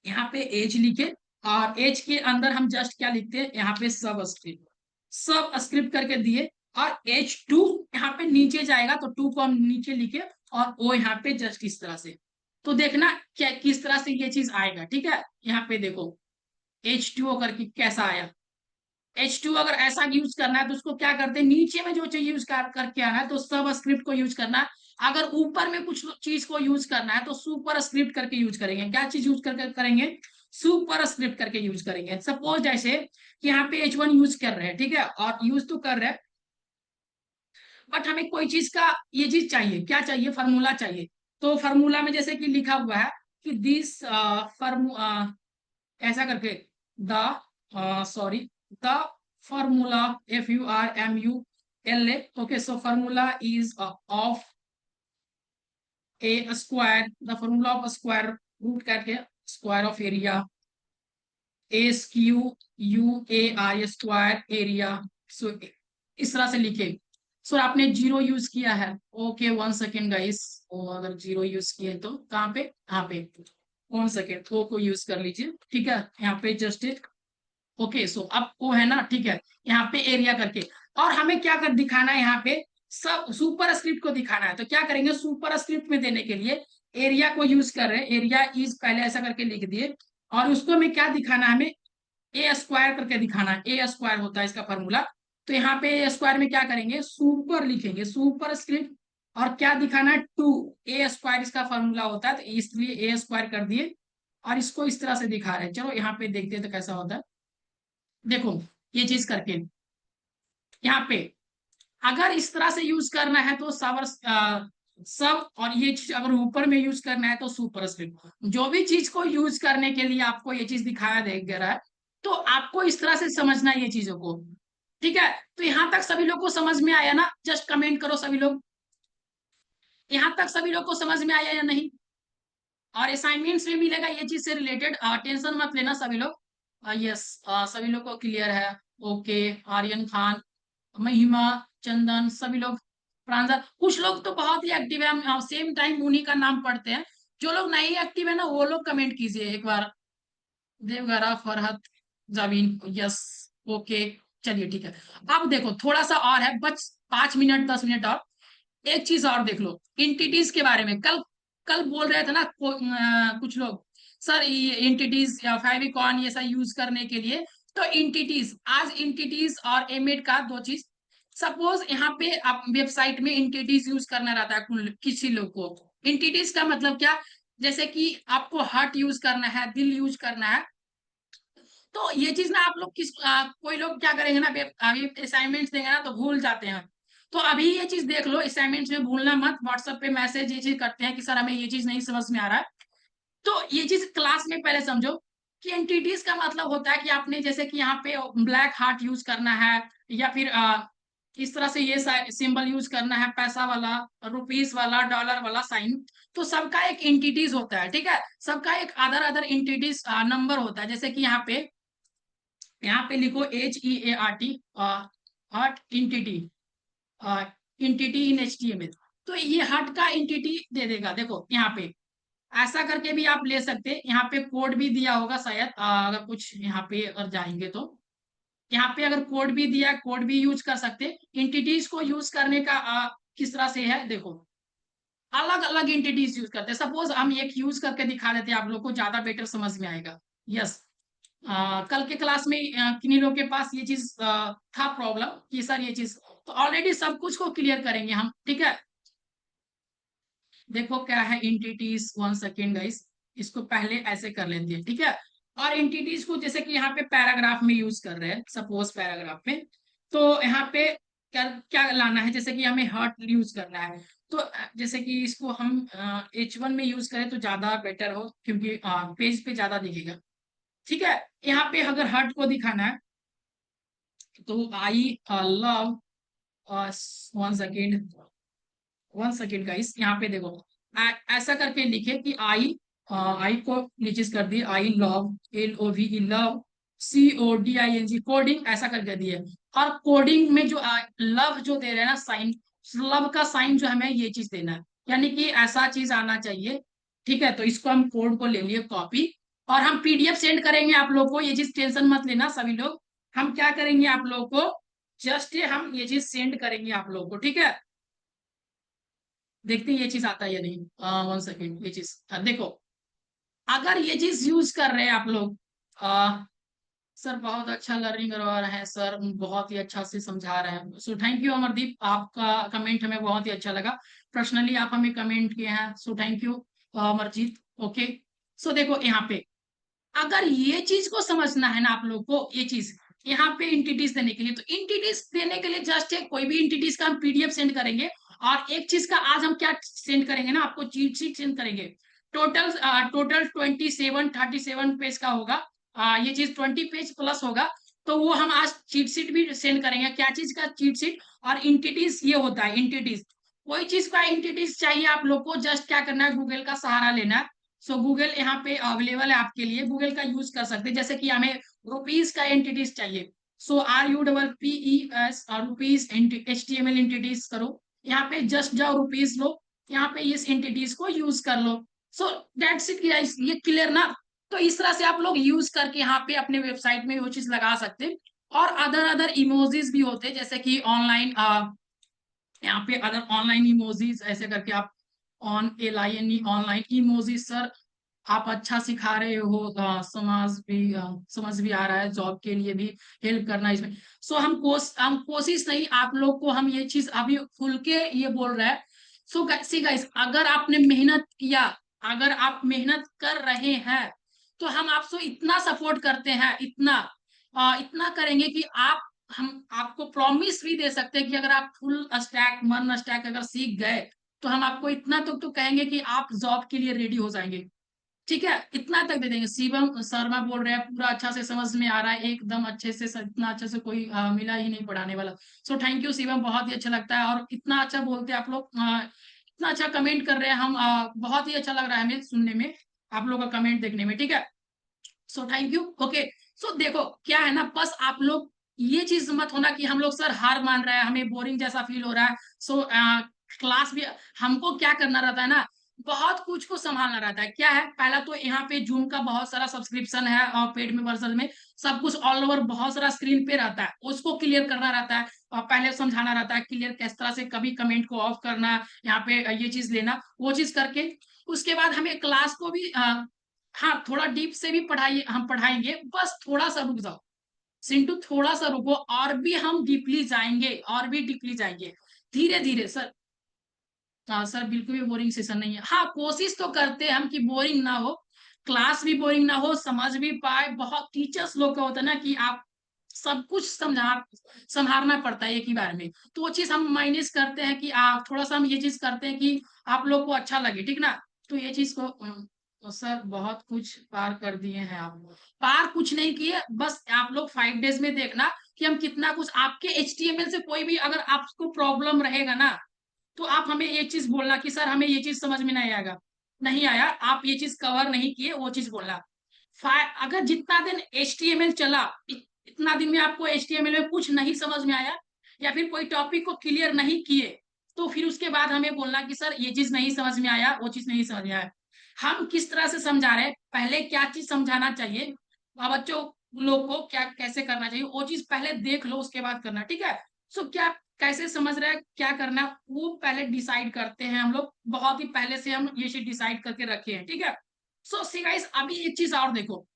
यहाँ पे एज लिखे, और एज के अंदर हम जस्ट क्या लिखते हैं, यहाँ पे सब स्क्रिप्ट, सब स्क्रिप्ट करके दिए। और H2 यहाँ पे नीचे जाएगा, तो 2 को हम नीचे लिखे, और ओ यहाँ पे जस्ट इस तरह से। तो देखना क्या किस तरह से ये चीज आएगा। ठीक है, यहाँ पे देखो, H2O करके कैसा आया। H2 अगर ऐसा यूज करना है तो उसको क्या करते हैं, नीचे में जो चीज यूज करके आना है तो सब स्क्रिप्ट को यूज करना है। अगर ऊपर में कुछ चीज को यूज करना है तो सुपर स्क्रिप्ट करके यूज करेंगे। क्या चीज यूज करके करेंगे, सुपर स्क्रिप्ट करके यूज करेंगे। सपोज जैसे कि यहाँ पे H1 यूज कर रहे हैं, ठीक है, और यूज तो कर रहे हैं, बट हमें कोई चीज का ये चीज चाहिए, क्या चाहिए, फार्मूला चाहिए। तो फार्मूला में जैसे कि लिखा हुआ है कि दिस ऐसा करके the sorry the formula, FURMULA, okay, so formula is of a square, the formula of a square root करके square of area, SQUAR square area. So इस तरह से लिखे। सो आपने जीरो यूज किया है, ओके 1 सेकेंड गाइस। अगर जीरो यूज किए तो कहाँ पे, यहाँ पे 1 सेकेंड को यूज कर लीजिए, ठीक है, यहाँ पे जस्ट ओके। सो अब वो है ना, ठीक है, यहाँ पे एरिया करके, और हमें क्या कर दिखाना है, यहाँ पे सब सुपर स्क्रिप्ट को दिखाना है। तो क्या करेंगे, सुपर स्क्रिप्ट में देने के लिए एरिया को यूज कर रहे हैं, एरिया इज पहले ऐसा करके लिख दिए, और उसको हमें क्या दिखाना है, हमें ए स्क्वायर करके दिखाना है। ए स्क्वायर होता है इसका फॉर्मूला। तो यहाँ पे ए स्क्वायर में क्या करेंगे, सुपर लिखेंगे, सुपर स्क्रिप्ट, और क्या दिखाना है, टू। ए स्क्वायर इसका फॉर्मूला होता है, तो इसलिए ए स्क्वायर कर दिए, और इसको इस तरह से दिखा रहे हैं। चलो यहाँ पे देखते हैं तो कैसा होता है। देखो ये चीज करके यहाँ पे अगर इस तरह से यूज करना है तो सब, और ये चीज अगर ऊपर में यूज करना है तो सुपर स्क्रिप्ट। जो भी चीज को यूज करने के लिए आपको ये चीज दिखाया दे रहा है, तो आपको इस तरह से समझना है ये चीजों को, ठीक है। तो यहां तक सभी लोग को समझ में आया ना, जस्ट कमेंट करो सभी लोग, यहां तक सभी लोग को समझ में आया या नहीं। और असाइनमेंट्स में मिलेगा ये चीज से रिलेटेड, टेंशन मत लेना सभी लोग। यस, सभी लोग को क्लियर है। ओके, आर्यन खान, महिमा, चंदन, सभी लोग, प्रांजल, कुछ लोग तो बहुत ही एक्टिव है, हम सेम टाइम उन्हीं का नाम पढ़ते हैं। जो लोग नहीं एक्टिव है ना वो लोग कमेंट कीजिए एक बार। देवगरा, फरहत, जावीन, यस, ओके, चलिए ठीक है। अब देखो थोड़ा सा और है, बस 5 मिनट 10 मिनट और, एक चीज और देख लो इंटिटीज के बारे में। कल कल बोल रहे थे ना कुछ लोग, सर ये इंटिटीज या फेविकॉन ये सब यूज करने के लिए। तो इंटिटीज, आज इंटिटीज और एमिड का दो चीज। सपोज यहाँ पे आप वेबसाइट में इंटिटीज यूज करना रहता है किसी लोग को। इंटिटीज का मतलब क्या, जैसे कि आपको हार्ट यूज करना है, दिल यूज करना है, तो ये चीज ना आप लोग कोई लोग क्या करेंगे ना, अभी असाइनमेंट्स देंगे ना तो भूल जाते हैं। तो अभी ये चीज देख लो, असाइनमेंट्स में भूलना मत, व्हाट्सएप पे मैसेज ये चीज करते हैं कि सर हमें ये चीज नहीं समझ में आ रहा है। तो ये चीज क्लास में पहले समझो कि एंटिटीज का मतलब होता है कि आपने जैसे कि यहाँ पे ब्लैक हार्ट यूज करना है, या फिर इस तरह से ये सिंबल यूज करना है, पैसा वाला, रुपीस वाला, डॉलर वाला साइन। तो सबका एक एंटिटीज होता है, ठीक है, सबका एक अदर अदर एंटिटीज नंबर होता है। जैसे कि यहाँ पे लिखो HEART, हार्ट इंटिटी, इंटिटी इन HTML। तो ये हार्ट का इंटिटी दे देगा। देखो यहाँ पे ऐसा करके भी आप ले सकते हैं, यहाँ पे कोड भी दिया होगा शायद, अगर कुछ यहाँ पे अगर जाएंगे तो यहाँ पे अगर कोड भी दिया, कोड भी यूज कर सकते हैं। इंटिटीज को यूज करने का किस तरह से है, देखो अलग अलग इंटिटीज यूज करते हैं। सपोज हम एक यूज करके दिखा देते हैं, आप लोग को ज्यादा बेटर समझ में आएगा। यस, कल के क्लास में किन्हीं लोग के पास ये चीज था प्रॉब्लम कि सर ये चीज, तो ऑलरेडी सब कुछ को क्लियर करेंगे हम, ठीक है। देखो क्या है इंटिटीज, 1 सेकेंड गाइस, इसको पहले ऐसे कर लेते हैं, ठीक है। और इंटिटीज को जैसे कि यहाँ पे पैराग्राफ में यूज कर रहे हैं, सपोज पैराग्राफ में, तो यहाँ पे क्या क्या लाना है, जैसे कि हमें हर्ट यूज करना है। तो जैसे कि इसको हम H1 में यूज करें तो ज्यादा बेटर हो, क्योंकि पेज पे ज्यादा दिखेगा, ठीक है। यहाँ पे अगर हर्ट को दिखाना है तो I love, 1 second 1 second guys, यहाँ पे देखो ऐसा करके लिखे कि आई को नीचे कर दिए, I love, LOVE love, CODING coding ऐसा करके दिए। और कोडिंग में जो लव जो दे रहे हैं ना साइन, लव का साइन जो हमें ये चीज देना है, यानी कि ऐसा चीज आना चाहिए, ठीक है। तो इसको हम कोड को ले लिए कॉपी, और हम PDF सेंड करेंगे आप लोग को, ये चीज टेंशन मत लेना सभी लोग। हम क्या करेंगे आप लोग को, जस्ट हम ये चीज सेंड करेंगे आप लोग को, ठीक है। देखते हैं ये चीज आता है या नहीं। 1 सेकेंड, ये चीज देखो, अगर ये चीज यूज कर रहे हैं आप लोग, सर बहुत अच्छा लर्निंग करवा रहे हैं सर, बहुत ही अच्छा से समझा रहे हैं। सो थैंक यू अमरदीप, आपका कमेंट हमें बहुत ही अच्छा लगा। पर्सनली आप हमें कमेंट किए हैं, so thank you Amarjeet. Okay, so देखो यहाँ पे अगर ये चीज को समझना है ना आप लोग को, ये चीज यहाँ पे इंटिटीज देने के लिए, तो इंटिटीज देने के लिए जस्ट एक कोई भी इंटिटीज का हम पीडीएफ सेंड करेंगे। और एक चीज का आज हम क्या सेंड करेंगे ना, आपको चीट शीट सेंड करेंगे। टोटल टोटल 37 पेज का होगा। ये चीज 20 पेज प्लस होगा। तो वो हम आज चीट शीट भी सेंड करेंगे। क्या चीज का चीट शीट? और इंटिटीज ये होता है इंटिटीज। कोई चीज का इंटिटीज चाहिए आप लोग को, जस्ट क्या करना है, गूगल का सहारा लेना है। सो गूगल यहाँ पे अवेलेबल है आपके लिए, गूगल का यूज कर सकते हैं। जैसे कि हमें रुपीज का एंटिटीज चाहिए, सो RUPPES रुपीज HTML एंटिटीज करो। यहाँ पे जस्ट जाओ रुपीज लो, यहाँ पे इस एंटिटीज को यूज कर लो। सो दैट्स इट, ये क्लियर ना? तो इस तरह से आप लोग यूज करके यहाँ पे अपने वेबसाइट में वो चीज लगा सकते हैं। और अदर अदर इमोजीज भी होते हैं, जैसे कि ऑनलाइन, यहाँ पे अदर ऑनलाइन इमोजीज ऐसे करके आप ONLINE ऑनलाइन इमोजीज। सर आप अच्छा सिखा रहे हो, समझ भी आ रहा है, जॉब के लिए भी हेल्प करना इसमें। सो हम कोशिश नहीं, आप लोग को हम ये चीज अभी खुल के ये बोल रहे हैं। सो सी गाइस, अगर आपने मेहनत किया, अगर आप मेहनत कर रहे हैं, तो हम आपसे इतना सपोर्ट करते हैं, इतना करेंगे कि हम आपको प्रॉमिस भी दे सकते हैं कि अगर आप फुल स्टैक, वन स्टैक अगर सीख गए, तो हम आपको इतना तो कहेंगे कि आप जॉब के लिए रेडी हो जाएंगे। ठीक है, इतना तक दे देंगे। शिवम शर्मा बोल रहे हैं पूरा अच्छा से समझ में आ रहा है, एकदम अच्छे से, इतना अच्छे से कोई मिला ही नहीं पढ़ाने वाला। सो थैंक यू शिवम, बहुत ही अच्छा लगता है। और इतना अच्छा बोलते हैं आप लोग, इतना अच्छा कमेंट कर रहे हैं हम, बहुत ही अच्छा लग रहा है हमें सुनने में, आप लोग का कमेंट देखने में। ठीक है, सो थैंक यू। ओके, सो देखो क्या है ना, बस आप लोग ये चीज मत होना कि हम लोग सर हार मान रहे हैं, हमें बोरिंग जैसा फील हो रहा है। सो क्लास भी हमको क्या करना रहता है ना, बहुत कुछ को संभालना रहता है। क्या है, पहला तो यहाँ पे जूम का बहुत सारा सब्सक्रिप्शन है, और पेड में वर्जन में सब कुछ ऑल ओवर बहुत सारा स्क्रीन पे रहता है, उसको क्लियर करना रहता है। और पहले समझाना रहता है क्लियर किस तरह से कभी कमेंट को ऑफ करना, यहाँ पे ये चीज लेना, वो चीज करके उसके बाद हमें क्लास को भी हाँ थोड़ा डीप से भी पढ़ाइए, हम पढ़ाएंगे, बस थोड़ा सा रुक जाओ सिंटू, थोड़ा सा रुको, और भी हम डीपली जाएंगे, और भी डीपली जाएंगे, धीरे धीरे सर। सर बिल्कुल भी बोरिंग सेशन नहीं है। हाँ, कोशिश तो करते हैं हम कि बोरिंग ना हो, क्लास भी बोरिंग ना हो, समझ भी पाए। बहुत टीचर्स लोग का होता है ना कि आप सब कुछ संभालना पड़ता है एक ही बार में, तो वो चीज हम माइनस करते हैं कि आप थोड़ा सा हम ये चीज करते हैं कि आप लोग को अच्छा लगे, ठीक ना? तो ये चीज को तो सर बहुत कुछ पार कर दिए हैं आप। पार कुछ नहीं किए, बस आप लोग 5 डेज में देखना कि हम कितना कुछ, आपके HTML से कोई भी अगर आपको प्रॉब्लम रहेगा ना, तो आप हमें ये चीज बोलना कि सर हमें ये चीज समझ में नहीं आएगा, नहीं आया, आप ये चीज कवर नहीं किए, वो चीज बोलना। अगर जितना दिन HTML चला, इतना दिन में आपको HTML में कुछ नहीं समझ में आया, या फिर कोई टॉपिक को क्लियर नहीं किए, तो फिर उसके बाद हमें बोलना कि सर ये चीज नहीं समझ में आया, वो चीज नहीं समझ में आया। हम किस तरह से समझा रहे हैं, पहले क्या चीज समझाना चाहिए, बच्चों लोग को क्या कैसे करना चाहिए, वो चीज पहले देख लो, उसके बाद करना। ठीक है, सो क्या कैसे समझ रहे हैं, क्या करना है, वो पहले डिसाइड करते हैं हम लोग, बहुत ही पहले से हम ये चीज डिसाइड करके रखे हैं। ठीक है, सो सी गाइस, अभी एक चीज और देखो,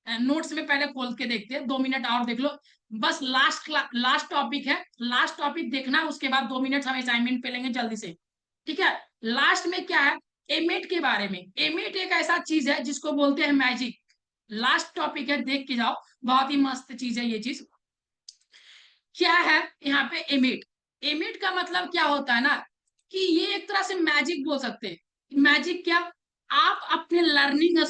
नोट्स में पहले खोल के देखते हैं, 2 मिनट और देख लो, बस लास्ट टॉपिक है, लास्ट टॉपिक देखना, उसके बाद 2 मिनट हम असाइनमेंट पे लेंगे जल्दी से। ठीक है, लास्ट में क्या है, एमेट के बारे में। एमेट एक ऐसा चीज है जिसको बोलते हैं मैजिक। लास्ट टॉपिक है, देख के जाओ, बहुत ही मस्त चीज है ये चीज। क्या है यहाँ पे एमिट? एमिट का मतलब क्या होता है ना, कि ये एक तरह से मैजिक बोल सकते हैं। मैजिक क्या, आप अपने लर्निंग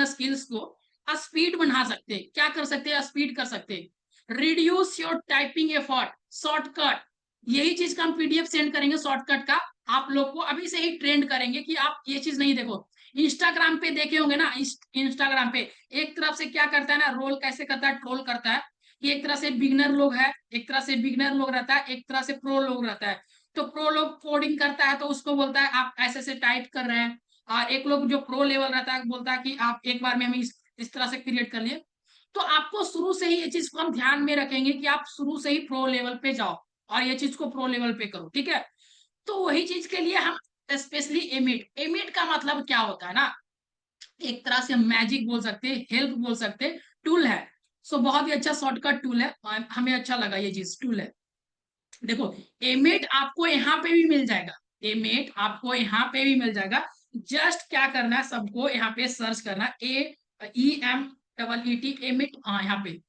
स्किल्स को स्पीड बना सकते हैं। क्या कर सकते हैं, स्पीड कर सकते हैं। Reduce your typing effort, shortcut, यही चीज का हम PDF सेंड करेंगे शॉर्टकट का। आप लोग को अभी से ही ट्रेंड करेंगे कि आप ये चीज नहीं देखो, इंस्टाग्राम पे देखे होंगे ना, इंस्टाग्राम पे एक तरफ से क्या करता है ना, रोल कैसे करता है, ट्रोल करता है। कि एक तरह से बिगनर लोग है, एक तरह से बिगनर लोग रहता है, एक तरह से प्रो लोग रहता है। तो प्रो लोग कोडिंग करता है तो उसको बोलता है आप ऐसे से टाइप कर रहे हैं, और एक लोग जो प्रो लेवल रहता है बोलता है कि आप एक बार में हमें इस तरह से क्रिएट कर लिए। तो आपको शुरू से ही ये चीज को हम ध्यान में रखेंगे कि आप शुरू से ही प्रो लेवल पे जाओ, और ये चीज को प्रो लेवल पे करो। ठीक है, तो वही चीज के लिए हम स्पेशली एमिट, एमिट का मतलब क्या होता है ना, एक तरह से मैजिक बोल सकते हैं, हेल्प बोल सकते हैं, टूल है। सो बहुत ही अच्छा शॉर्टकट टूल है, हमें अच्छा लगा ये चीज, टूल है। देखो एमेट आपको यहाँ पे भी मिल जाएगा, एमेट आपको यहाँ पे भी मिल जाएगा। जस्ट क्या करना है, सबको यहाँ पे सर्च करना, AEMEET एमिट, हाँ यहाँ पे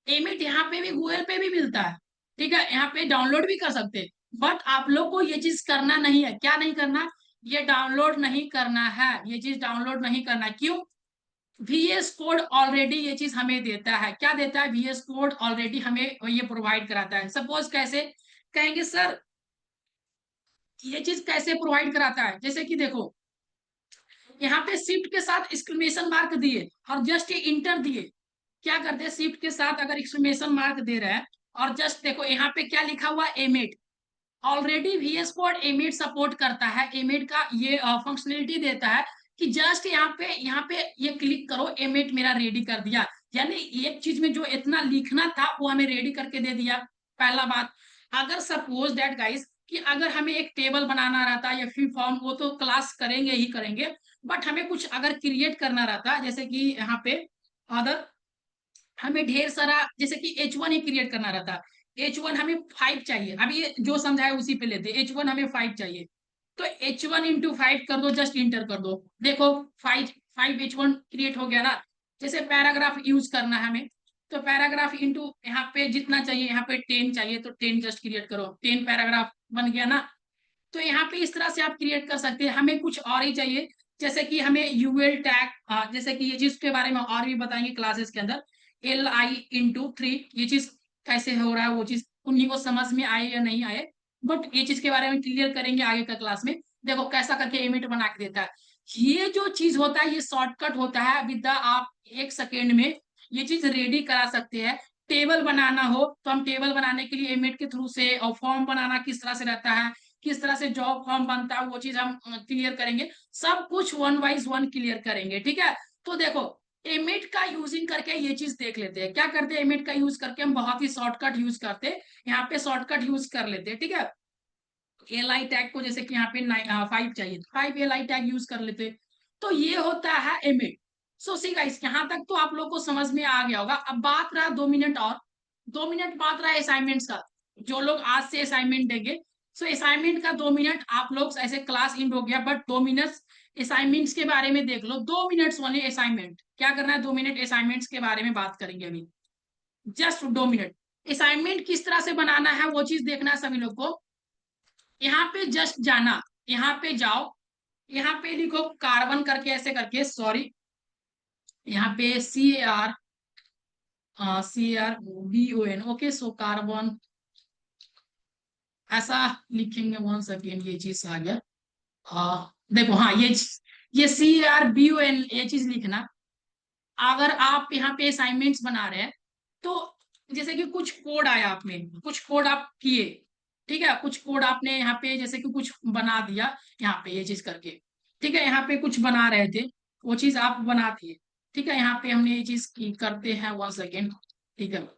एमिट, यहाँ पे भी गूगल पे भी मिलता है, ठीक है, यहाँ पे डाउनलोड भी कर सकते हैं। बट आप लोग को ये चीज करना नहीं है, क्या नहीं करना, ये डाउनलोड नहीं करना है, ये चीज डाउनलोड नहीं करना। क्यों? VS कोड ऑलरेडी ये चीज हमें देता है, क्या देता है, VS कोड ऑलरेडी हमें ये प्रोवाइड कराता है। सपोज कैसे कहेंगे सर, ये चीज कैसे प्रोवाइड कराता है, जैसे कि देखो यहाँ पे शिफ्ट के साथ एक्सक्लेमेशन मार्क दिए और जस्ट ये इंटर दिए। क्या करते हैं, शिफ्ट के साथ अगर एक्सक्लेमेशन मार्क दे रहे हैं और जस्ट देखो यहाँ पे क्या लिखा हुआ, एमेट, ऑलरेडी VS कोड एमेट सपोर्ट करता है, एमेट का ये फंक्शनलिटी देता है कि जस्ट यहाँ पे ये क्लिक करो, एमेट मेरा रेडी कर दिया। यानी एक चीज में जो इतना लिखना था वो हमें रेडी करके दे दिया। पहला बात, अगर सपोज दैट गाइस कि अगर हमें एक टेबल बनाना रहता है या फिर फॉर्म, वो तो क्लास करेंगे ही करेंगे, बट हमें कुछ अगर क्रिएट करना रहता, जैसे कि यहाँ पे अदर हमें ढेर सारा, जैसे कि H1 ही क्रिएट करना रहता, H1 हमें 5 चाहिए, अभी ये जो समझाया उसी पे लेते, H1 हमें 5 चाहिए, तो H1 इंटू 5 कर दो, जस्ट इंटर कर दो, देखो 5 H1 क्रिएट हो गया ना। जैसे पैराग्राफ यूज करना है हमें, तो पैराग्राफ इंटू यहाँ पे जितना चाहिए, यहाँ पे 10 चाहिए तो 10 जस्ट क्रिएट करो, 10 पैराग्राफ बन गया ना। तो यहाँ पे इस तरह से आप क्रिएट कर सकते हैं। हमें कुछ और ही चाहिए, जैसे कि हमें यूएल टैग, जैसे कि ये चीज के बारे में और भी बताएंगे क्लासेस के अंदर, LI इंटू 3, ये चीज कैसे हो रहा है, वो चीज उन्हीं को समझ में आए या नहीं आए, बट ये चीज के बारे में क्लियर करेंगे आगे का क्लास में। देखो कैसा करके एमिट बना के देता है। ये जो चीज होता है ये शॉर्टकट होता है, विद आप 1 सेकेंड में ये चीज रेडी करा सकते हैं। टेबल बनाना हो तो हम टेबल बनाने के लिए एमिट के थ्रू से, और फॉर्म बनाना किस तरह से रहता है, किस तरह से जॉब फॉर्म बनता है, वो चीज हम क्लियर करेंगे। सब कुछ 1 बाय 1 क्लियर करेंगे, ठीक है। तो देखो एमिट का यूजिंग करके ये चीज देख लेते हैं, क्या करते हैं, एमिट का यूज करके हम बहुत ही शॉर्टकट यूज करते हैं, यहाँ पे शॉर्टकट यूज कर लेते हैं, ठीक है। LI टैग को जैसे कि यहाँ पे 5 चाहिए, 5 LI टैग यूज कर लेते हैं। तो ये होता है एमिट। सो सी गाइस, यहाँ तक तो आप लोग को समझ में आ गया होगा। अब बात रहा 2 मिनट और, 2 मिनट बात रहा असाइनमेंट्स का, जो लोग आज से असाइनमेंट देंगे। सो असाइनमेंट का 2 मिनट आप लोग, ऐसे क्लास इंड हो गया, बट 2 मिनट असाइनमेंट्स के बारे में देख लो, 2 मिनट्स ओनली असाइनमेंट, क्या करना है, 2 मिनट असाइनमेंट्स के बारे में बात करेंगे अभी, जस्ट 2 मिनट। असाइनमेंट किस तरह से बनाना है वो चीज देखना है सभी लोग को। यहाँ पे जस्ट जाना, यहाँ पे जाओ, यहाँ पे लिखो कार्बन करके, ऐसे करके, सॉरी, यहाँ पे CARBON, ओके, सो कार्बन ऐसा लिखेंगे। 1 सेकेंड, ये चीज आ गया, देखो, हाँ ये CARBON ये चीज लिखना। अगर आप यहाँ पे असाइनमेंट्स बना रहे हैं तो जैसे कि कुछ कोड आया, आप में कुछ कोड आप किए, ठीक है, कुछ कोड आपने यहाँ पे जैसे कि कुछ बना दिया यहाँ पे ये चीज करके, ठीक है, यहाँ पे कुछ बना रहे थे, वो चीज आप बनाती है, ठीक है। यहाँ पे हमने ये चीज करते हैं, 1 सेकेंड, ठीक है।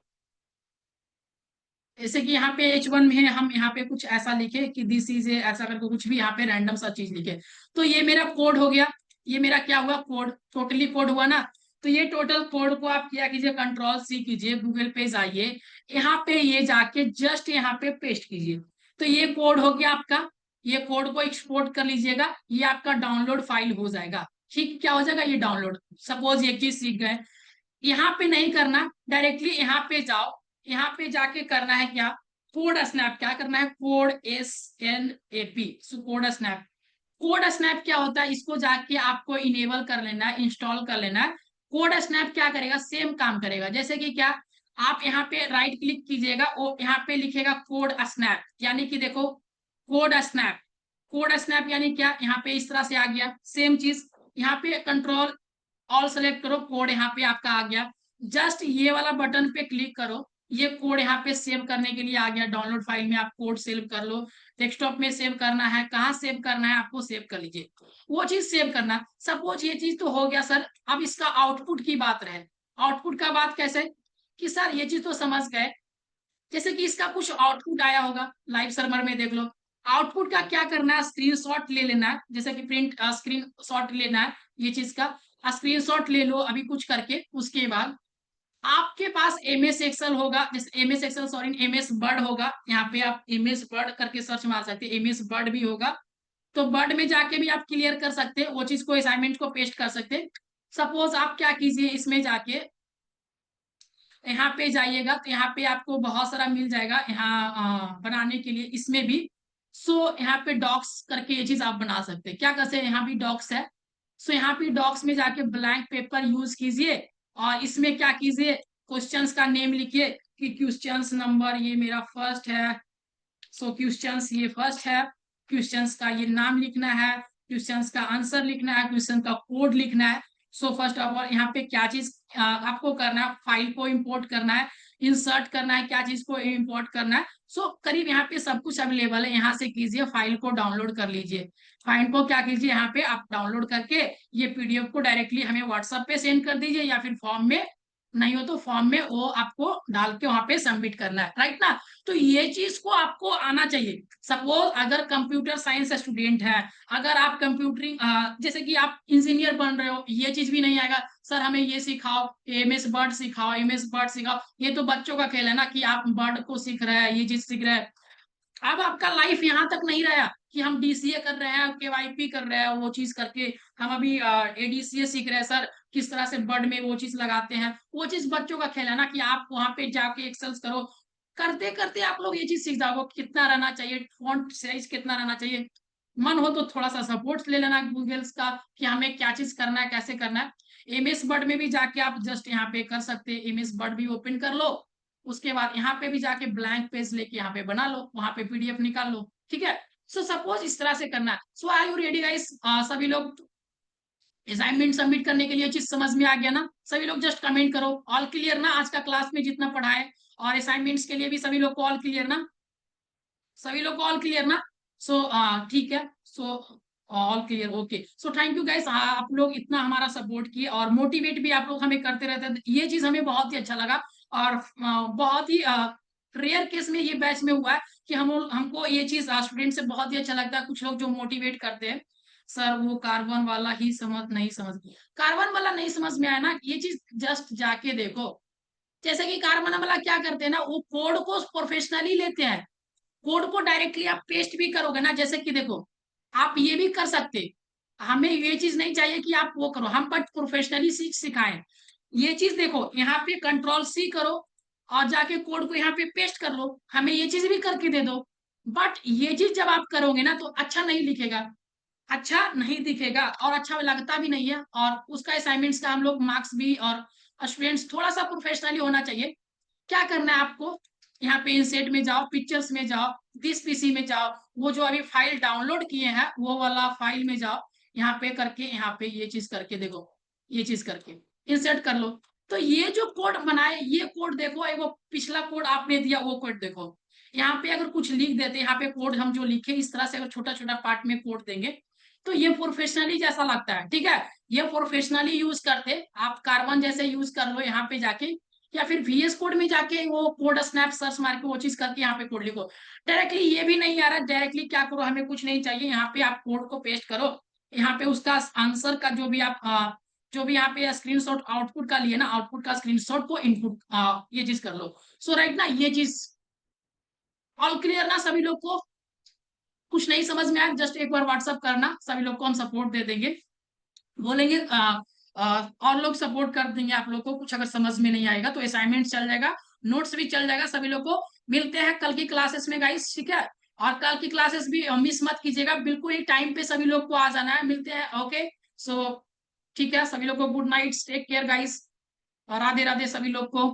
जैसे कि यहाँ पे H1 में हम यहाँ पे कुछ ऐसा लिखे कि दिस इज ए, ऐसा करके कुछ भी यहाँ पे रैंडम सा चीज लिखे, तो ये मेरा कोड हो गया। ये मेरा क्या हुआ, कोड, टोटली कोड हुआ ना। तो ये टोटल कोड को आप क्या कीजिए, Ctrl+C कीजिए, गूगल पे जाइए, यहाँ पे ये जाके जस्ट यहाँ पे पेस्ट कीजिए, तो ये कोड हो गया आपका। ये कोड को एक्सपोर्ट कर लीजिएगा, ये आपका डाउनलोड फाइल हो जाएगा। ठीक, क्या हो जाएगा, ये डाउनलोड। सपोज एक चीज सीख गए, यहाँ पे नहीं करना, डायरेक्टली यहाँ पे जाओ, यहाँ पे जाके करना है क्या, कोड स्नैप, क्या करना है, code SNAP, code snap. Code snap क्या होता है, इसको जाके आपको इनेबल कर लेना है, इंस्टॉल कर लेना है। कोड स्नैप क्या करेगा, सेम काम करेगा, जैसे कि क्या, आप यहाँ पे राइट क्लिक कीजिएगा, वो यहाँ पे लिखेगा कोड स्नैप, यानी कि देखो कोड स्नैप, कोड स्नैप यानी क्या, यहाँ पे इस तरह से आ गया, सेम चीज यहाँ पे Ctrl ऑल सेलेक्ट करो, कोड यहाँ पे आपका आ गया, जस्ट ये वाला बटन पे क्लिक करो, ये कोड यहाँ पे सेव करने के लिए आ गया, डाउनलोड फाइल में आप कोड सेव कर लो। डेस्कटॉप में सेव करना है, कहाँ सेव करना है आपको, सेव कर लीजिए, वो चीज सेव करना। सपोज ये चीज तो हो गया सर, अब इसका आउटपुट की बात रहे। आउटपुट का बात कैसे, कि सर ये चीज तो समझ गए, जैसे कि इसका कुछ आउटपुट आया होगा, लाइव सर्वर में देख लो। आउटपुट का क्या करना है, स्क्रीनशॉट ले लेना है, जैसे कि प्रिंट स्क्रीनशॉट लेना है, ये चीज का स्क्रीनशॉट ले लो अभी कुछ करके, उसके बाद आपके पास एमएस एक्सेल होगा, जैसे MS Excel sorry MS Word होगा, यहाँ पे आप एमएस वर्ड करके सर्च मार सकते हैं, एमएस वर्ड भी होगा, तो वर्ड में जाके भी आप क्लियर कर सकते हैं वो चीज को, असाइनमेंट को पेस्ट कर सकते हैं। सपोज आप क्या कीजिए, इसमें जाके यहाँ पे जाइएगा तो यहाँ पे आपको बहुत सारा मिल जाएगा यहाँ बनाने के लिए, इसमें भी। सो यहाँ पे डॉक्स करके ये चीज आप बना सकते हैं, क्या कर सकते हैं, यहाँ भी डॉक्स है। सो यहाँ पे डॉक्स में जाके ब्लैंक पेपर यूज कीजिए, और इसमें क्या कीजिए, क्वेश्चंस का नेम लिखिए कि क्वेश्चंस नंबर ये मेरा फर्स्ट है, सो क्वेश्चंस ये फर्स्ट है, क्वेश्चंस का ये नाम लिखना है, क्वेश्चंस का आंसर लिखना है, क्वेश्चन का कोड लिखना है। सो फर्स्ट ऑफ ऑल यहाँ पे क्या चीज आपको करना है, फाइल को इंपोर्ट करना है, इंसर्ट करना है, क्या चीज को इंपोर्ट करना है। सो करीब यहाँ पे सब कुछ अवेलेबल है, यहाँ से कीजिए, फाइल को डाउनलोड कर लीजिए। फाइल को क्या कीजिए, यहाँ पे आप डाउनलोड करके ये पीडीएफ को डायरेक्टली हमें व्हाट्सएप पे सेंड कर दीजिए, या फिर फॉर्म में, नहीं हो तो फॉर्म में वो आपको डाल के वहां पे सबमिट करना है, राइट ना। तो ये चीज को आपको आना चाहिए। सपोज अगर कंप्यूटर साइंस स्टूडेंट है, अगर आप कंप्यूटरिंग जैसे कि आप इंजीनियर बन रहे हो, ये चीज भी नहीं आएगा, सर हमें ये सिखाओ, एमएस वर्ड सिखाओ, एमएस वर्ड सिखाओ, ये तो बच्चों का खेल है ना कि आप वर्ड को सीख रहे हैं, ये चीज सीख रहे हैं। अब आपका लाइफ यहाँ तक नहीं रहा कि हम डीसीए कर रहे हैं, केवाईपी कर रहे हैं, वो चीज करके हम अभी एडीसीए सीख रहे हैं, सर किस तरह से वर्ड में वो चीज लगाते हैं, वो चीज बच्चों का खेल है ना कि आप वहां पे जाके एक्सेल्स करो, करते करते आप लोग ये चीज सीख जाओगे, कितना रहना चाहिए, फॉन्ट साइज कितना रहना चाहिए। मन हो तो थोड़ा सा सपोर्ट ले लेना गूगल्स का कि हमें क्या चीज करना है, कैसे करना है। एमएस वर्ड में भी जाके आप जस्ट यहाँ पे कर सकते हैं, एमएस वर्ड भी ओपन कर लो, उसके बाद यहाँ पे भी जाके ब्लैंक पेज लेके यहाँ पे बना लो, वहां पे पीडीएफ निकाल लो, ठीक है। सो सपोज इस तरह से करना है। सो आर यू रेडी गाइस, सभी लोग असाइनमेंट सबमिट करने के लिए चीज समझ में आ गया ना, सभी लोग जस्ट कमेंट करो ऑल क्लियर ना, आज का क्लास में जितना पढ़ा है, और असाइनमेंट्स के लिए भी सभी लोग को ऑल क्लियर ना, सभी लोग को ऑल क्लियर ना। सो ठीक है, so all clear, okay. So thank you guys, आप लोग इतना हमारा सपोर्ट किए और मोटिवेट भी आप लोग हमें करते रहते हैं, ये चीज हमें बहुत ही अच्छा लगा। और बहुत ही रेयर केस में ये बैच में हुआ है कि हम हमको ये चीज स्टूडेंट से बहुत ही अच्छा लगता है, कुछ लोग जो मोटिवेट करते हैं, सर वो कार्बन वाला ही समझ कार्बन वाला नहीं समझ में आया ना, ये चीज जस्ट जाके देखो। जैसे कि कार्बन वाला क्या करते हैं ना, वो कोड को प्रोफेशनली लेते हैं, कोड को डायरेक्टली आप पेस्ट भी करोगे ना, जैसे कि देखो आप ये भी कर सकते, हमें ये चीज नहीं चाहिए कि आप वो करो, हम बट प्रोफेशनली सिखाएं। ये चीज देखो यहाँ पे कंट्रोल सी करो और जाके कोड को यहाँ पे पेस्ट कर लो, हमें ये चीज भी करके दे दो। बट ये चीज जब आप करोगे ना तो अच्छा नहीं लिखेगा, अच्छा नहीं दिखेगा और अच्छा लगता भी नहीं है, और उसका असाइनमेंट्स का हम लोग मार्क्स भी, और स्टूडेंट्स थोड़ा सा प्रोफेशनली होना चाहिए। क्या करना है आपको, यहाँ पे इंसेट में जाओ, पिक्चर्स में जाओ, दिस पीसी में जाओ, वो जो अभी फाइल डाउनलोड किए हैं वो वाला फाइल में जाओ, यहाँ पे करके यहाँ पे ये चीज करके देखो, ये चीज करके इंसर्ट कर लो। तो ये जो कोड बनाए, ये कोड देखो, वो पिछला कोड आपने दिया वो कोड देखो, यहाँ पे अगर कुछ लिख देते, यहाँ पे कोड हम जो लिखे इस तरह से अगर छोटा छोटा पार्ट में कोड देंगे तो ये प्रोफेशनली जैसा लगता है, ठीक है। ये प्रोफेशनली यूज करते, आप कार्बन जैसे यूज कर लो यहाँ पे जाके, या फिर VS कोड में जाके वो कोड स्नैप सर्च मार के वो चीज करके यहाँ पे कोड लिखो। डायरेक्टली ये भी नहीं आ रहा, डायरेक्टली क्या करो, हमें कुछ नहीं चाहिए, यहाँ पे आप कोड को पेस्ट करो, यहाँ पे उसका आंसर का जो भी आप जो भी यहाँ पे स्क्रीनशॉट आउटपुट का लिए ना, आउटपुट का स्क्रीनशॉट को इनपुट ये चीज कर लो। सो राइट ना, ये चीज ऑल क्लियर ना सभी लोग को, कुछ नहीं समझ में आया जस्ट एक बार व्हाट्सअप करना, सभी लोग को हम सपोर्ट दे देंगे, बोलेंगे और लोग सपोर्ट कर देंगे आप लोग को, कुछ अगर समझ में नहीं आएगा तो असाइनमेंट चल जाएगा, नोट्स भी चल जाएगा, सभी लोग को। मिलते हैं कल की क्लासेस में गाइस, ठीक है। और कल की क्लासेस भी मिस मत कीजिएगा, बिल्कुल ही टाइम पे सभी लोग को आ जाना है, मिलते हैं, ओके। सो ठीक है, सभी लोग को good night, take care guys, और राधे राधे सभी लोग को।